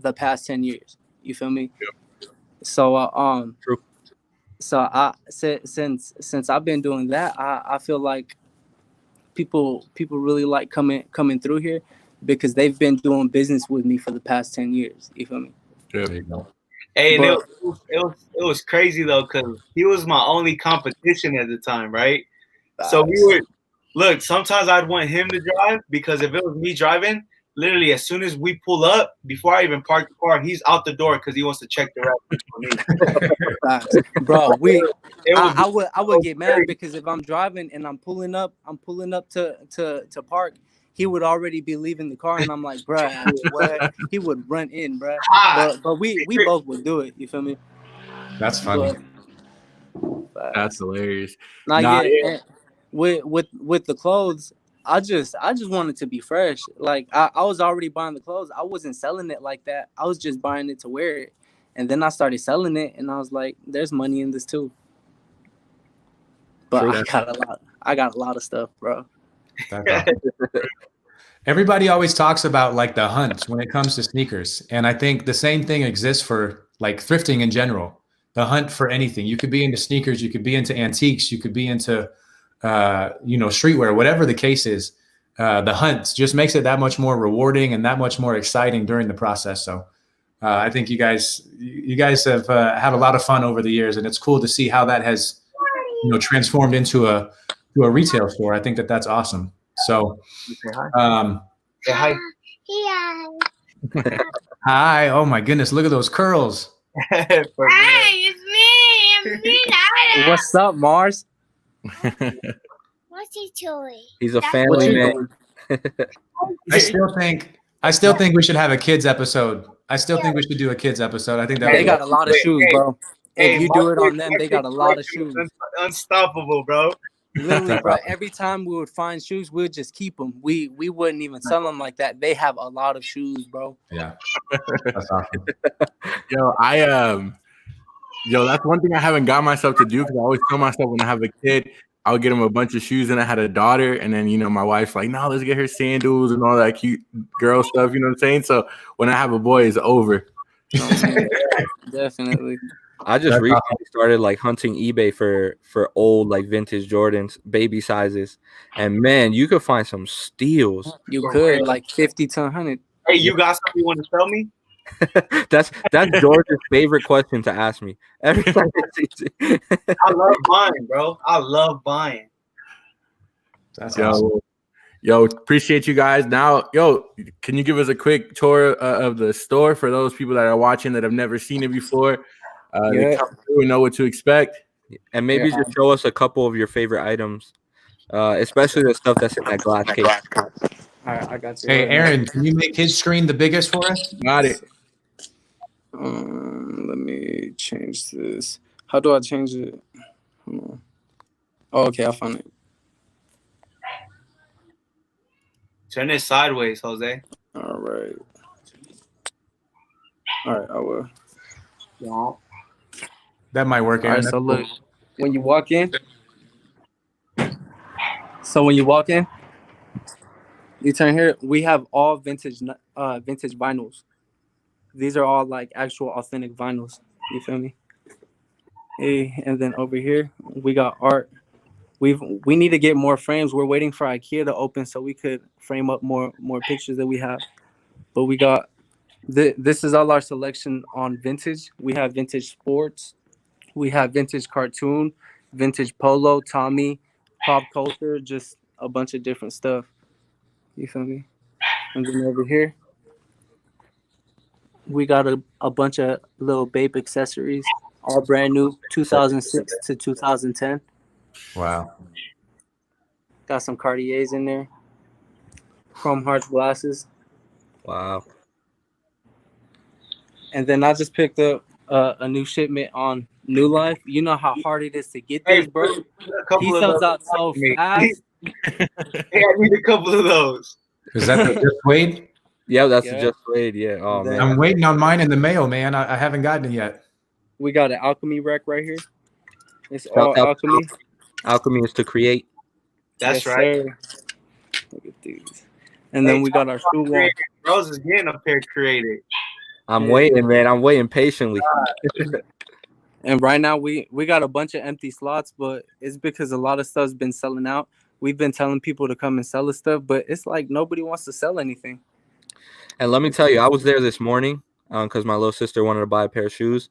Speaker 5: the past 10 years. You feel me?
Speaker 3: Yep.
Speaker 5: So
Speaker 2: True.
Speaker 5: So since I've been doing that, I feel like people really like coming through here because they've been doing business with me for the past 10 years. You feel me?
Speaker 3: Yep.
Speaker 1: There you go.
Speaker 4: Hey, and
Speaker 5: But-
Speaker 4: it was crazy though, because he was my only competition at the time, right? So we would look. Sometimes I'd want him to drive because if it was me driving, literally as soon as we pull up, before I even park the car, he's out the door because he wants to check the route for me.
Speaker 5: Bro, I would get mad
Speaker 4: crazy.
Speaker 5: because if I'm driving and I'm pulling up to park, he would already be leaving the car, and I'm like, bruh, what? He would run in, bruh. But we both would do it. You feel me?
Speaker 1: That's funny.
Speaker 3: That's hilarious.
Speaker 5: Not
Speaker 3: Nah,
Speaker 5: yet. And with the clothes, I just wanted to be fresh. Like I was already buying the clothes. I wasn't selling it like that. I was just buying it to wear it. And then I started selling it, and I was like, "There's money in this too." But
Speaker 3: True.
Speaker 5: I got a lot of stuff, bro.
Speaker 1: That's awesome. Everybody always talks about like the hunt when it comes to sneakers. And I think the same thing exists for like thrifting in general. The hunt for anything. You could be into sneakers, you could be into antiques, you could be into streetwear, whatever the case is. The hunt just makes it that much more rewarding and that much more exciting during the process. So I think you guys have had a lot of fun over the years, and it's cool to see how that has transformed into a retail store. I think that's awesome. So
Speaker 4: Say hi.
Speaker 1: hi. Oh my goodness, look at those curls.
Speaker 4: For real.
Speaker 7: It's me. I'm Nina.
Speaker 5: What's up, Mars?
Speaker 7: What's he doing?
Speaker 2: He's a
Speaker 7: That's
Speaker 2: family
Speaker 5: what you
Speaker 2: man.
Speaker 5: doing?
Speaker 1: I still think we should have a kids episode. I still think we should do a kids episode. I think that
Speaker 5: They got a lot of shoes, bro.
Speaker 4: Hey,
Speaker 5: If you do it on them, they got a lot of
Speaker 4: Marcus
Speaker 5: shoes.
Speaker 4: Unstoppable, bro.
Speaker 5: Literally, bro. Every time we would find shoes, we'd just keep them. We wouldn't even sell them like that. They have a lot of shoes, bro.
Speaker 1: Yeah, that's awesome.
Speaker 3: That's one thing I haven't got myself to do because I always tell myself when I have a kid, I'll get him a bunch of shoes. And I had a daughter, and then my wife's like, "No, let's get her sandals and all that cute girl stuff." You know what I'm saying? So when I have a boy, it's over.
Speaker 5: Definitely.
Speaker 2: I just recently started like hunting eBay for old like vintage Jordans, baby sizes, and man, you could find some steals.
Speaker 5: You could like 50 to 100.
Speaker 4: Hey, you got something you want to tell me?
Speaker 2: That's George's favorite question to ask me every time he sees it.
Speaker 4: I love buying, bro. I love buying.
Speaker 1: That's awesome.
Speaker 3: Appreciate you guys. Now, can you give us a quick tour of the store for those people that are watching that have never seen it before? They come through and know what to expect.
Speaker 2: And maybe just show us a couple of your favorite items, especially the stuff that's in that glass case.
Speaker 5: All right, I got you.
Speaker 1: Hey, Aaron, can you make his screen the biggest for us?
Speaker 3: Got it.
Speaker 5: Let me change this. How do I change it? Oh, okay, I found it.
Speaker 4: Turn it sideways, Jose.
Speaker 5: All right, I will.
Speaker 4: Yeah.
Speaker 1: That might work,
Speaker 5: All
Speaker 1: Aaron.
Speaker 5: right, so look, when you walk in, you turn here. We have all vintage vinyls. These are all like actual authentic vinyls. You feel me? Hey, and then over here we got art. We need to get more frames. We're waiting for IKEA to open so we could frame up more pictures that we have. But we got this is all our selection on vintage. We have vintage sports. We have vintage cartoon, vintage polo, Tommy, pop culture, just a bunch of different stuff. You feel me? And then over here, we got a bunch of little babe accessories, all brand new, 2006 to 2010.
Speaker 1: Wow.
Speaker 5: Got some Cartiers in there, chrome hearts glasses.
Speaker 2: Wow.
Speaker 5: And then I just picked up a new shipment on New Life. You know how hard it is to get this, bro. He sells out so fast.
Speaker 4: Hey, I need a couple of those.
Speaker 1: Is that the Just Wade?
Speaker 2: Yeah, that's
Speaker 5: Yeah.
Speaker 2: Just Wade. Yeah. Oh
Speaker 5: Then-
Speaker 2: man.
Speaker 1: I'm waiting on mine in the mail, man. I haven't gotten it yet.
Speaker 5: We got an alchemy rack right here. It's
Speaker 2: Shout
Speaker 5: all
Speaker 2: out
Speaker 5: alchemy.
Speaker 2: Alchemy is to create.
Speaker 4: That's
Speaker 5: Yes,
Speaker 4: right.
Speaker 5: sir. Look at these. And then we got our shoe wall.
Speaker 4: Rose is getting a pair created.
Speaker 2: I'm waiting, man. I'm waiting patiently.
Speaker 5: And right now we got a bunch of empty slots, but it's because a lot of stuff's been selling out. We've been telling people to come and sell us stuff, but it's like nobody wants to sell anything.
Speaker 2: And let me tell you, I was there this morning because my little sister wanted to buy a pair of shoes,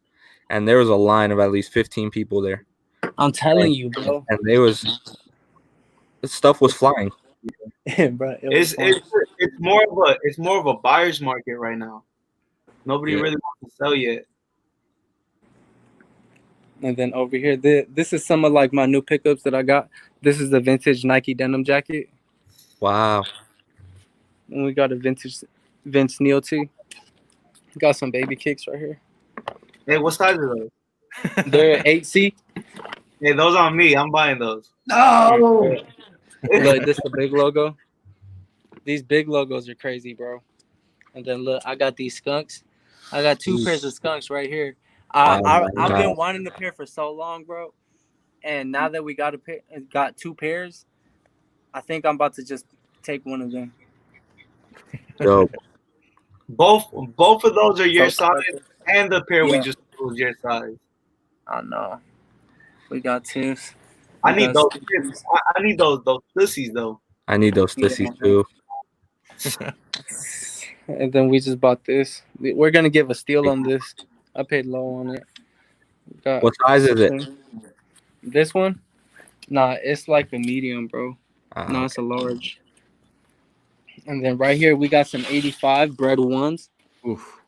Speaker 2: and there was a line of at least 15 people there.
Speaker 5: I'm telling you, bro.
Speaker 2: And the stuff was flying.
Speaker 5: Bro,
Speaker 4: It's more of a buyer's market right now. Nobody really wants to sell yet.
Speaker 5: And then over here, this is some of like my new pickups that I got. This is the vintage Nike denim jacket.
Speaker 2: Wow.
Speaker 5: And we got a vintage Vince Neil tee. Got some baby kicks right here.
Speaker 4: Hey, what size are those?
Speaker 5: They're 8C.
Speaker 4: Hey, those on me. I'm buying those.
Speaker 1: No.
Speaker 5: Look, this is the big logo. These big logos are crazy, bro. And then look, I got these skunks. I got 2 pairs of skunks right here. I've been wanting a pair for so long, bro. And now that we got 2 pairs, I think I'm about to just take one of them.
Speaker 2: Dope.
Speaker 4: Both of those are your size, and the pair we just was your size.
Speaker 5: I know. We got Tiffs.
Speaker 4: I need those. I need those pussies though.
Speaker 2: I need those sissies too.
Speaker 5: And then we just bought this. We're gonna give a steal on this. I paid low on it.
Speaker 2: What size is it?
Speaker 5: This one? Nah, it's like a medium, bro. No, it's a large. And then right here we got some 85 bread ones.
Speaker 3: Oof.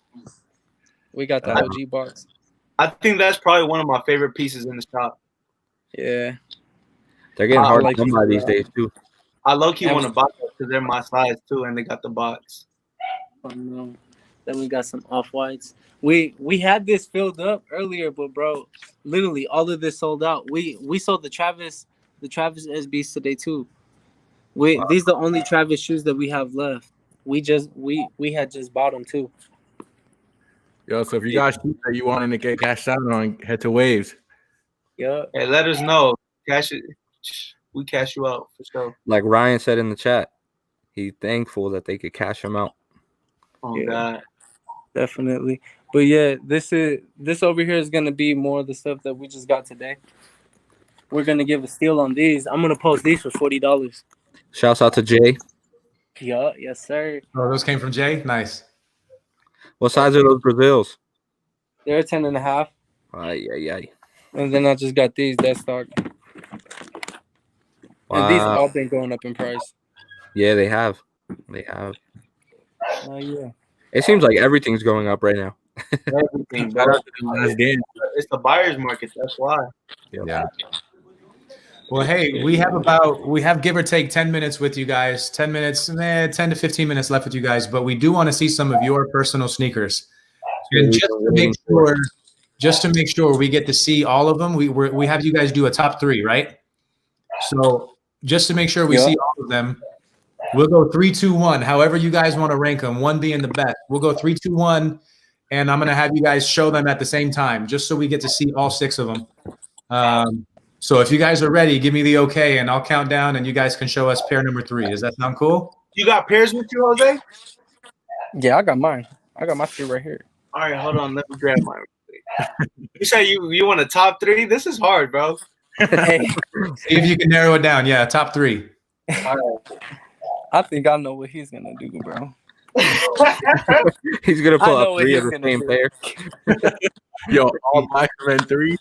Speaker 5: We got the OG box.
Speaker 4: I think that's probably one of my favorite pieces in the shop.
Speaker 5: Yeah.
Speaker 2: They're getting hard to come by these days too.
Speaker 4: I low-key want to buy them because they're my size too, and they got the box.
Speaker 5: Oh, no. Then we got some off-whites. We had this filled up earlier, but bro, literally all of this sold out. We sold the Travis SBs today too. These are the only Travis shoes that we have left. We had just bought them too.
Speaker 3: Yo, so if you got shoes that you wanted to get cashed out on, head to Waves.
Speaker 5: Yeah.
Speaker 4: Hey, let us know. We cash you out for sure.
Speaker 2: Like Ryan said in the chat, he's thankful that they could cash him out.
Speaker 4: Oh God.
Speaker 5: Definitely. But yeah, this over here is gonna be more of the stuff that we just got today. We're gonna give a steal on these. I'm gonna post these for $40.
Speaker 2: Shouts out to Jay.
Speaker 5: Yeah, yes, sir.
Speaker 1: Oh, those came from Jay? Nice.
Speaker 2: What size are those Brazils?
Speaker 5: They're 10.5.
Speaker 2: Ay.
Speaker 5: And then I just got these that stock.
Speaker 2: Wow.
Speaker 5: And these all been going up in price.
Speaker 2: Yeah, they have.
Speaker 5: Oh yeah.
Speaker 2: It seems like everything's going up right now.
Speaker 4: Everything, bro. It's the buyer's market. That's why.
Speaker 1: Yeah. Well, hey, we have give or take 10 minutes with you guys. 10 minutes, 10 to 15 minutes left with you guys, but we do want to see some of your personal sneakers. And just to make sure we get to see all of them, we have you guys do a top 3, right? So just to make sure we see all of them, we'll go 3, 2, 1. However you guys want to rank them, 1 being the best. We'll go 3, 2, 1, and I'm gonna have you guys show them at the same time, just so we get to see all 6 of them. So if you guys are ready, give me the okay, and I'll count down, and you guys can show us pair number 3. Does that sound cool?
Speaker 4: You got pairs with you, Jose?
Speaker 5: Yeah, I got mine. I got my 3 right here.
Speaker 4: All right, hold on. Let me grab mine. You say you want a top 3? This is hard, bro.
Speaker 5: Hey.
Speaker 1: See if you can narrow it down. Yeah, top 3.
Speaker 5: All right. I think I know what he's gonna do, bro.
Speaker 2: He's gonna pull up 3 of the same pair.
Speaker 3: Yo, all Blackman 3.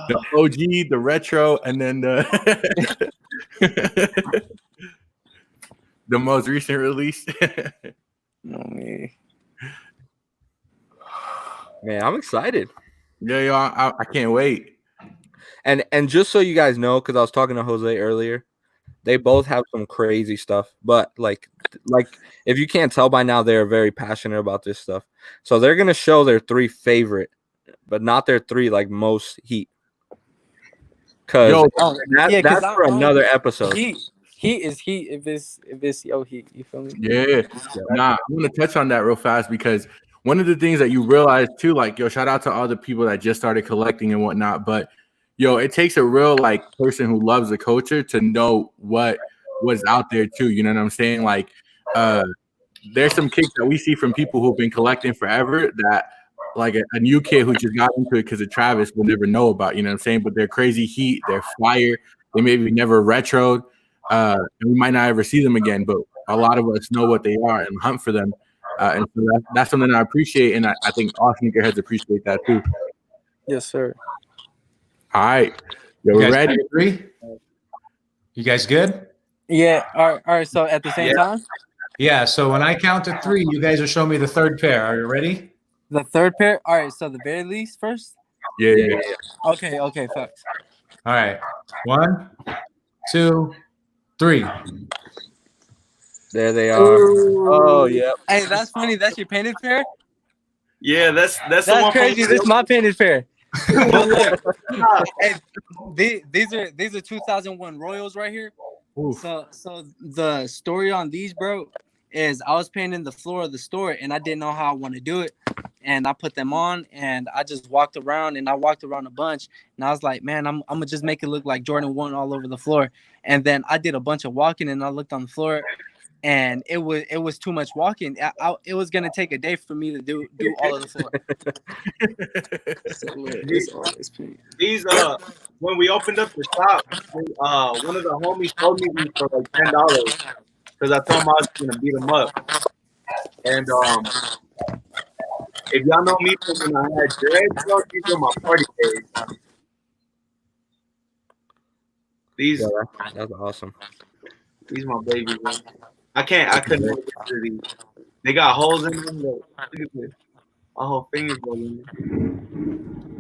Speaker 3: The OG, the retro, and then the the most recent release.
Speaker 5: Me.
Speaker 2: Man, I'm excited.
Speaker 3: Yeah, I can't wait.
Speaker 2: And just so you guys know, because I was talking to Jose earlier, they both have some crazy stuff. But like if you can't tell by now, they're very passionate about this stuff. So they're gonna show their 3 favorite, but not their 3 like most heat. Because that's for another episode.
Speaker 5: Heat is heat if it's yo heat. You feel me?
Speaker 3: Yeah. Nah, I'm gonna touch on that real fast because one of the things that you realize too, like yo, shout out to all the people that just started collecting and whatnot, but yo, it takes a real like person who loves the culture to know what what's out there too. You know what I'm saying? Like, there's some kicks that we see from people who've been collecting forever that like a new kid who just got into it because of Travis will never know about. You know what I'm saying? But they're crazy heat, they're fire. They maybe never retroed, and we might not ever see them again. But a lot of us know what they are and hunt for them. And so that's something I appreciate, and I think all sneakerheads appreciate that too.
Speaker 5: Yes, sir.
Speaker 3: All right, yo,
Speaker 1: You
Speaker 3: we're
Speaker 1: guys
Speaker 3: ready.
Speaker 1: agree? You guys good?
Speaker 5: Yeah. All right. So at the same time,
Speaker 1: Yeah. So when I count to 3, you guys will show me the third pair. Are you ready?
Speaker 5: the third pair. All right. So the very least first.
Speaker 3: Yeah.
Speaker 5: Okay. Facts.
Speaker 1: All right. 1, 2, 3.
Speaker 2: There they are. Oh, yep.
Speaker 5: Hey, that's funny. That's your painted pair.
Speaker 4: Yeah, that's the
Speaker 5: That's
Speaker 4: one
Speaker 5: crazy.
Speaker 4: from
Speaker 5: This is my painted pair. But look, hey, these are 2001 Royals right here.
Speaker 3: Oof.
Speaker 5: So the story on these, bro, is I was painting the floor of the store and I didn't know how I want to do it, and I put them on and I just walked around a bunch, and I was like, man, I'm gonna just make it look like Jordan 1 all over the floor. And then I did a bunch of walking and I looked on the floor, and it was too much walking. It was gonna take a day for me to do all of the floor. So, look, it's always paint.
Speaker 4: These when we opened up the shop, one of the homies sold me these for like $10 because I told him I was gonna beat him up. And if y'all know me from when I had dreads, bro, these were my party days. These
Speaker 2: Yeah, that's awesome.
Speaker 4: these my babies. Man. I couldn't wait to do these. They got holes in them. Look at this. My whole fingers go in.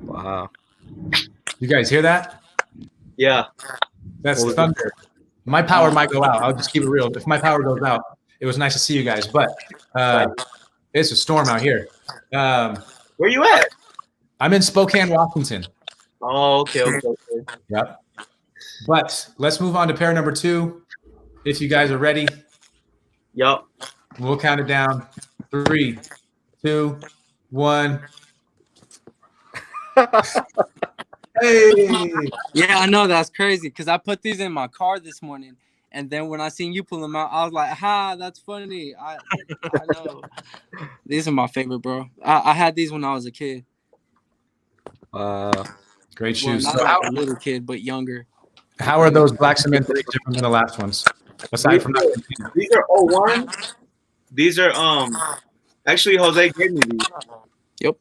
Speaker 2: Wow.
Speaker 1: You guys hear that?
Speaker 4: Yeah.
Speaker 1: That's
Speaker 2: What was
Speaker 1: thunder. My power might go out. I'll just keep it real. If my power goes out, it was nice to see you guys, but it's a storm out here.
Speaker 4: Where you at?
Speaker 1: I'm in Spokane, Washington.
Speaker 4: Oh, okay.
Speaker 1: Yep. But let's move on to pair number 2. If you guys are ready,
Speaker 4: Yup.
Speaker 1: we'll count it down. 3, 2, 1. Hey.
Speaker 5: Yeah, I know that's crazy because I put these in my car this morning, and then when I seen you pull them out, I was like, "Ha, that's funny." I know. These are my favorite, bro. I had these when I was a kid.
Speaker 1: Great
Speaker 5: Well,
Speaker 1: shoes.
Speaker 5: not
Speaker 1: So
Speaker 5: like a little kid, but younger.
Speaker 1: how are those black cement 3 different than the last ones? Aside from that,
Speaker 4: These are 01. These are actually Jose gave me these.
Speaker 5: Yep.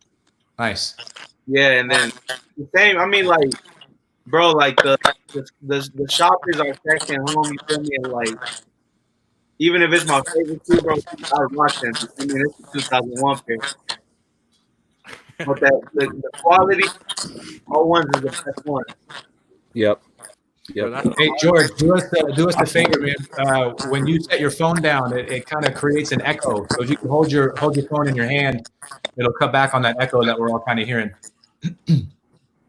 Speaker 1: nice.
Speaker 4: Yeah, and then the same. I mean, like, bro, like the shop is our second home. You feel me? And like, even if it's my favorite shoe, bro, I rock them. I mean, it's a 2001 pair. But the quality, 01s is the best one.
Speaker 2: Yep.
Speaker 3: Yo,
Speaker 2: Yep.
Speaker 3: that's
Speaker 1: Hey George, do us the favor, man. When you set your phone down, it kind of creates an echo. So if you can hold your phone in your hand, it'll cut back on that echo that we're all kind of hearing.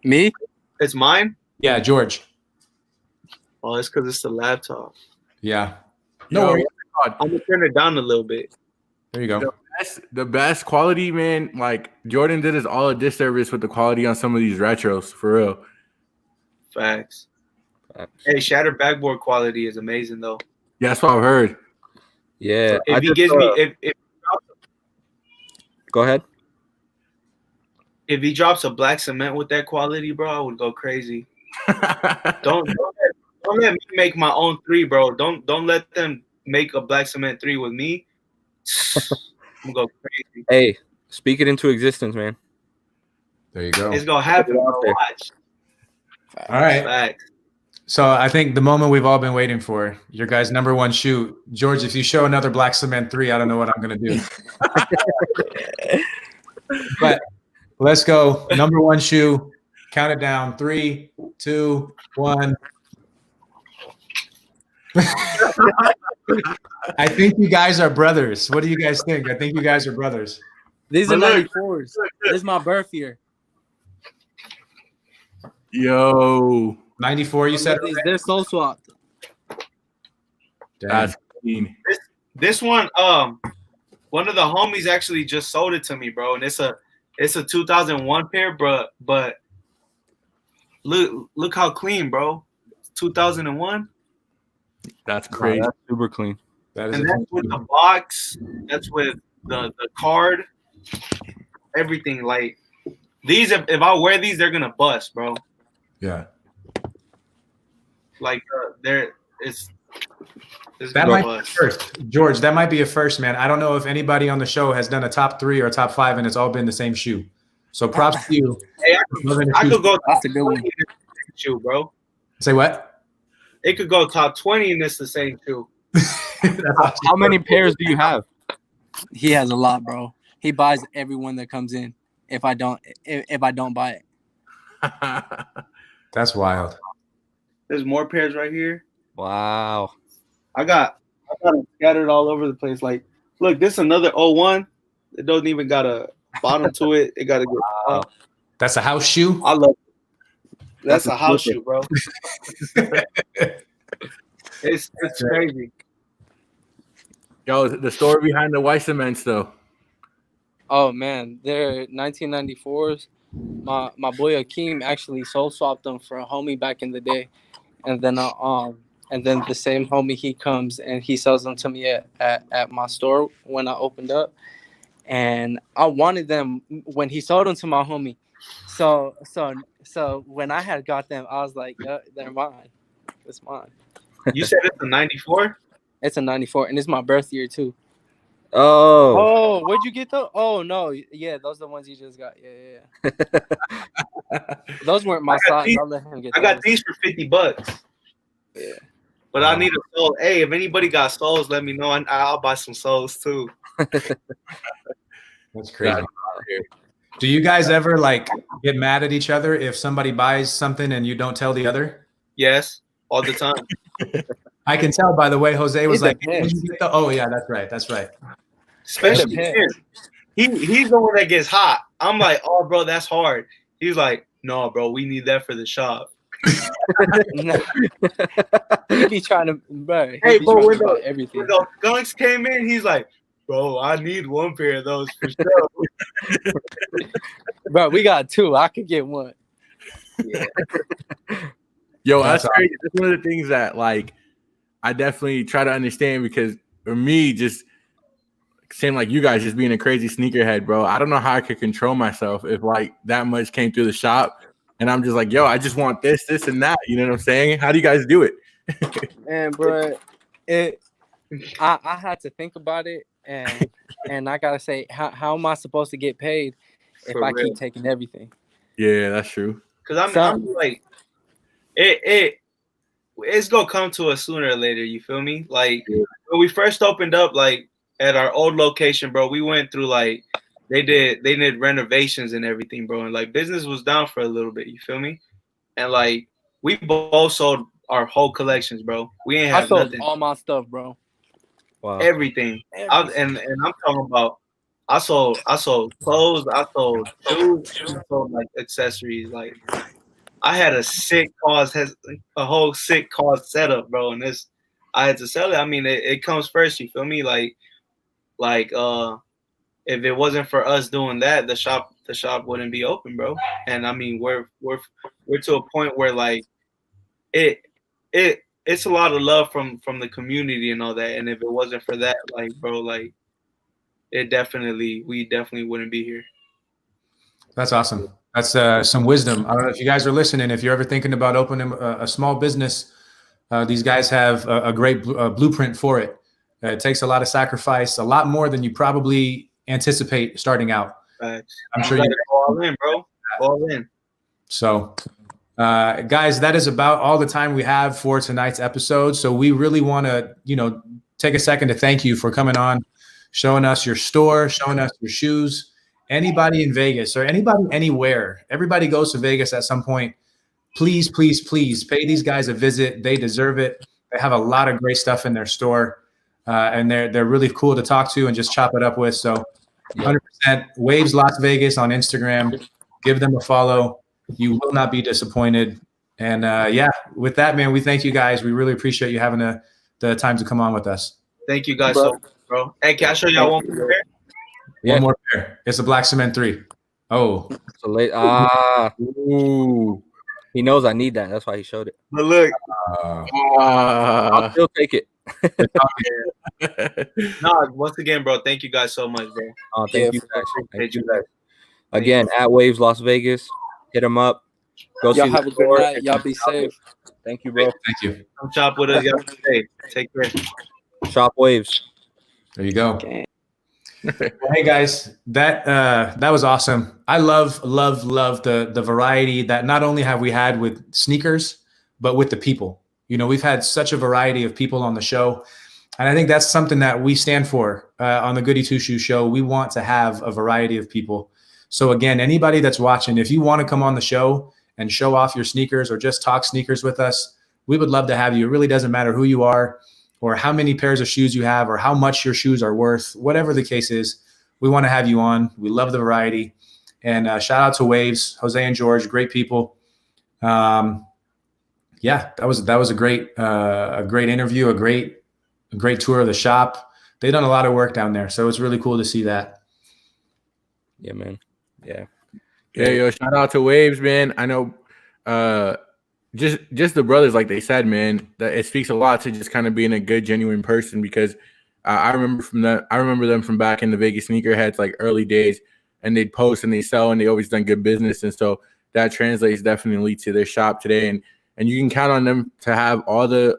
Speaker 5: Me?
Speaker 4: It's mine.
Speaker 1: Yeah, George.
Speaker 4: Oh, it's because it's the laptop.
Speaker 1: Yeah.
Speaker 3: Yo,
Speaker 1: No worries.
Speaker 4: I'm gonna turn it down a little bit.
Speaker 1: There you go.
Speaker 3: the best quality, man. Like Jordan did us all a disservice with the quality on some of these retros, for real.
Speaker 4: Facts. Hey, shattered backboard quality is amazing though.
Speaker 3: Yeah, that's what I've heard.
Speaker 2: Yeah.
Speaker 4: If he gives me
Speaker 2: Go ahead.
Speaker 4: if he drops a black cement with that quality, bro, I would go crazy. Don't let me make my own 3, bro. Don't let them make a black cement 3 with me. I'm gonna go crazy.
Speaker 2: Hey, speak it into existence, man.
Speaker 1: There you go.
Speaker 4: It's gonna happen, bro. Watch.
Speaker 1: All right.
Speaker 4: Facts.
Speaker 1: So I think the moment we've all been waiting for, your guys' number 1 shoe. George, if you show another black cement 3, I don't know what I'm going to do. But let's go. Number 1 shoe. Count it down. 3, 2, 1. I think you guys are brothers. What do you guys think? I think you guys are brothers.
Speaker 5: These are
Speaker 3: But look,
Speaker 5: 94s. This is my birth year.
Speaker 3: Yo,
Speaker 1: 94, you said?
Speaker 5: They're soul swapped.
Speaker 1: Damn.
Speaker 3: that's clean.
Speaker 4: This one, one of the homies actually just sold it to me, bro, and it's a 2001 pair, but look how clean, bro. 2001.
Speaker 3: That's crazy.
Speaker 2: That's super clean.
Speaker 1: That is
Speaker 4: And that's with the box. That's with the card. Everything. Like these, if I wear these, they're gonna bust, bro.
Speaker 1: yeah.
Speaker 4: Like it's
Speaker 1: That
Speaker 4: gonna
Speaker 1: might be a
Speaker 4: bust.
Speaker 1: first, George. That might be a first, man. I don't know if anybody on the show has done a top 3 or a top 5, and it's all been the same shoe. So props to you.
Speaker 4: Hey, I could go.
Speaker 5: That's a good one.
Speaker 4: Shoe, bro.
Speaker 1: Say what?
Speaker 4: It could go top 20 and it's the same shoe.
Speaker 1: That's awesome.
Speaker 2: How many pairs do you have?
Speaker 5: He has a lot, bro. He buys everyone that comes in. If I don't buy it,
Speaker 1: That's wild.
Speaker 4: There's more pairs right here.
Speaker 2: Wow.
Speaker 4: I got them scattered all over the place. Like, look, this is another 01. It doesn't even got a bottom to it. It got to get.
Speaker 2: Wow.
Speaker 1: That's a house shoe.
Speaker 4: I love it. That's a house shoe, bro. It's crazy.
Speaker 3: Yo, the story behind the white cements, though.
Speaker 5: oh man, they're 1994s. My boy Akeem actually soul swapped them for a homie back in the day, and then the same homie, he comes and he sells them to me at my store when I opened up, and I wanted them when he sold them to my homie. So when I had got them, I was like, yeah, they're mine. It's mine.
Speaker 4: You said it's a 94?
Speaker 5: It's a 94, and it's my birth year too.
Speaker 2: Oh.
Speaker 5: Oh, where'd you get those? Oh no, yeah, those are the ones you just got. Yeah. Those weren't my size. I'll let him get.
Speaker 4: I got
Speaker 5: those.
Speaker 4: these for $50.
Speaker 5: Yeah.
Speaker 4: But I need a soul. Hey, if anybody got souls, let me know. I'll buy some souls too.
Speaker 1: That's crazy. Do you guys ever like get mad at each other if somebody buys something and you don't tell the other?
Speaker 4: Yes, all the time.
Speaker 1: I can tell by the way Jose was
Speaker 5: It
Speaker 1: like,
Speaker 5: depends.
Speaker 1: oh yeah, that's right. That's right.
Speaker 4: Especially
Speaker 5: It
Speaker 4: him. He's the one that gets hot. I'm like, oh, bro, that's hard. He's like, no, bro, we need that for the shop.
Speaker 5: He be trying to, bro. He
Speaker 4: Hey,
Speaker 5: be
Speaker 4: bro,
Speaker 5: trying
Speaker 4: when
Speaker 5: to buy
Speaker 4: the
Speaker 5: everything.
Speaker 4: skunks came in, he's like, bro, I need one pair of those for sure.
Speaker 5: Bro, we got two. I could get one.
Speaker 3: Yo,
Speaker 1: That's
Speaker 3: that's crazy. That's one of the things that, like, I definitely try to understand because for me, just same like you guys, just being a crazy sneakerhead, bro. I don't know how I could control myself if like that much came through the shop, and I'm just like, yo, I just want this, and that. You know what I'm saying? How do you guys do it?
Speaker 5: And bro, I had to think about it, and I gotta say, how am I supposed to get paid if
Speaker 4: For
Speaker 5: I
Speaker 4: real.
Speaker 5: keep taking everything?
Speaker 3: Yeah, that's true.
Speaker 4: Because I'm like, it's gonna come to us sooner or later. You feel me? Like when we first opened up, like at our old location, bro, we went through like they did renovations and everything, bro, and like business was down for a little bit. You feel me? And like we both sold our whole collections, bro. We ain't
Speaker 5: I
Speaker 4: have
Speaker 5: sold
Speaker 4: nothing,
Speaker 5: all my stuff, bro.
Speaker 2: Wow.
Speaker 4: everything. And I'm talking about. I sold clothes. I sold shoes. I sold like accessories. Like I had a whole sick cause setup, bro. And I had to sell it. I mean, it comes first. You feel me? Like if it wasn't for us doing that, the shop wouldn't be open, bro. And I mean, we're to a point where like it's a lot of love from the community and all that. And if it wasn't for that, like, bro, like we definitely wouldn't be here.
Speaker 1: That's awesome. That's some wisdom. I don't know if you guys are listening. If you're ever thinking about opening a small business, these guys have a great blueprint for it. It takes a lot of sacrifice, a lot more than you probably anticipate starting out.
Speaker 4: Facts.
Speaker 1: I'm sure
Speaker 4: you
Speaker 1: you
Speaker 4: gotta go all in, bro. All in.
Speaker 1: So, guys, that is about all the time we have for tonight's episode. So we really want to, take a second to thank you for coming on, showing us your store, showing us your shoes. Anybody in Vegas or anybody anywhere, everybody goes to Vegas at some point. Please, please, please pay these guys a visit. They deserve it. They have a lot of great stuff in their store, and they're really cool to talk to and just chop it up with. So 100% Waves Las Vegas on Instagram. Give them a follow. You will not be disappointed. And with that, man, we thank you guys. We really appreciate you having the time to come on with us.
Speaker 4: Thank you guys so much, bro. Hey, can I show y'all one more pair?
Speaker 2: Yeah.
Speaker 1: One more pair. It's a Black Cement 3. Oh.
Speaker 2: So late.
Speaker 3: Ooh.
Speaker 2: He knows I need that. That's why he showed it.
Speaker 4: But look,
Speaker 2: I'll still take it.
Speaker 4: no, once again, bro, thank you guys so much, bro.
Speaker 2: Thank you guys. Thank you guys. Again, at Waves Las Vegas, hit them up. Go
Speaker 5: Y'all
Speaker 2: see
Speaker 5: have
Speaker 2: the
Speaker 5: a good
Speaker 2: store.
Speaker 5: night. Y'all be safe.
Speaker 2: Thank you, bro.
Speaker 1: Thank you.
Speaker 4: Come shop with us. Y'all be safe. Take care.
Speaker 2: Shop Waves.
Speaker 1: There you go.
Speaker 5: Okay.
Speaker 1: Hey guys, that was awesome. I love the variety that not only have we had with sneakers, but with the people. You know, we've had such a variety of people on the show, and I think that's something that we stand for on the Goody Two Shoes show. We want to have a variety of people. So again, anybody that's watching, if you want to come on the show and show off your sneakers or just talk sneakers with us, we would love to have you. It really doesn't matter who you are, or how many pairs of shoes you have, or how much your shoes are worth, whatever the case is, we want to have you on. We love the variety. And shout out to Waves, Jose and George, great people. Yeah, that was a great interview, a great tour of the shop. They've done a lot of work down there, so it's really cool to see that.
Speaker 2: Yeah, man. Yeah.
Speaker 3: Yo, shout out to Waves, man. I know just the brothers, like they said, man, that it speaks a lot to just kind of being a good, genuine person, because I remember them from back in the Vegas sneakerheads, like early days, and they'd post and they sell and they always done good business. And so that translates definitely to their shop today. And you can count on them to have all the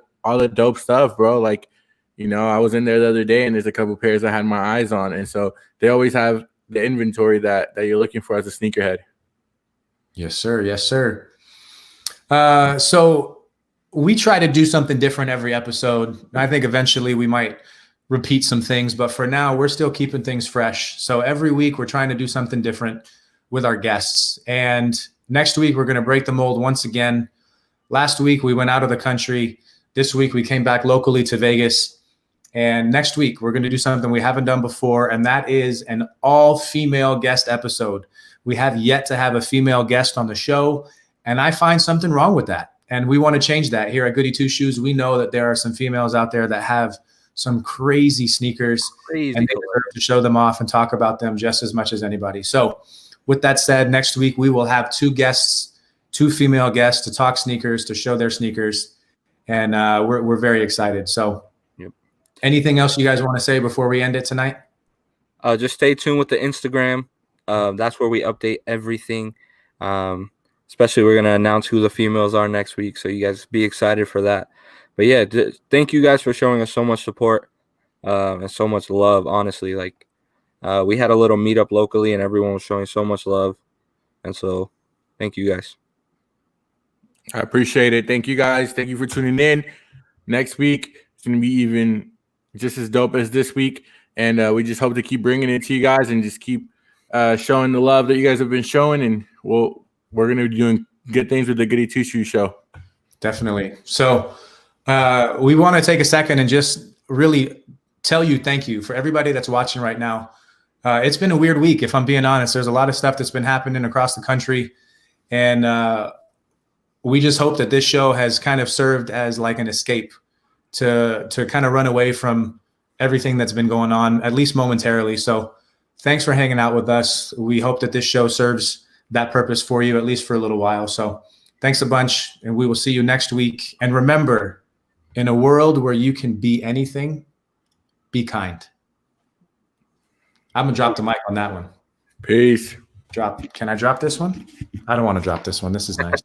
Speaker 3: dope stuff, bro. Like, you know, I was in there the other day and there's a couple pairs I had my eyes on. And so they always have the inventory that you're looking for as a sneakerhead.
Speaker 1: Yes, sir. Yes, sir. So we try to do something different every episode. I think eventually we might repeat some things, but for now we're still keeping things fresh. So every week we're trying to do something different with our guests. And next week we're going to break the mold once again. Last week we went out of the country. This week we came back locally to Vegas. And next week we're going to do something we haven't done before, and that is an all-female guest episode. We have yet to have a female guest on the show, and I find something wrong with that. And we want to change that here at Goody Two Shoes. We know that there are some females out there that have some crazy sneakers, and they deserve to show them off and talk about them just as much as anybody. So with that said, next week we will have two female guests to talk sneakers, to show their sneakers, and we're very excited. So anything else you guys want to say before we end it tonight?
Speaker 2: Just stay tuned with the Instagram. That's where we update everything. Especially we're going to announce who the females are next week, so you guys be excited for that. But yeah, thank you guys for showing us so much support and so much love, honestly. Like, we had a little meetup locally and everyone was showing so much love. And so thank you guys.
Speaker 3: I appreciate it. Thank you guys. Thank you for tuning in. Next week it's going to be even just as dope as this week. And we just hope to keep bringing it to you guys and just keep showing the love that you guys have been showing. And we're going to be doing good things with the Goody Two Shoes show.
Speaker 1: Definitely. So we want to take a second and just really tell you thank you for everybody that's watching right now. It's been a weird week, if I'm being honest. There's a lot of stuff that's been happening across the country. And we just hope that this show has kind of served as like an escape to kind of run away from everything that's been going on, at least momentarily. So thanks for hanging out with us. We hope that this show serves that purpose for you, at least for a little while. So thanks a bunch, and we will see you next week. And remember, in a world where you can be anything, be kind. I'm going to drop the mic on that one.
Speaker 3: Peace.
Speaker 1: Can I drop this one? I don't want to drop this one. This is nice.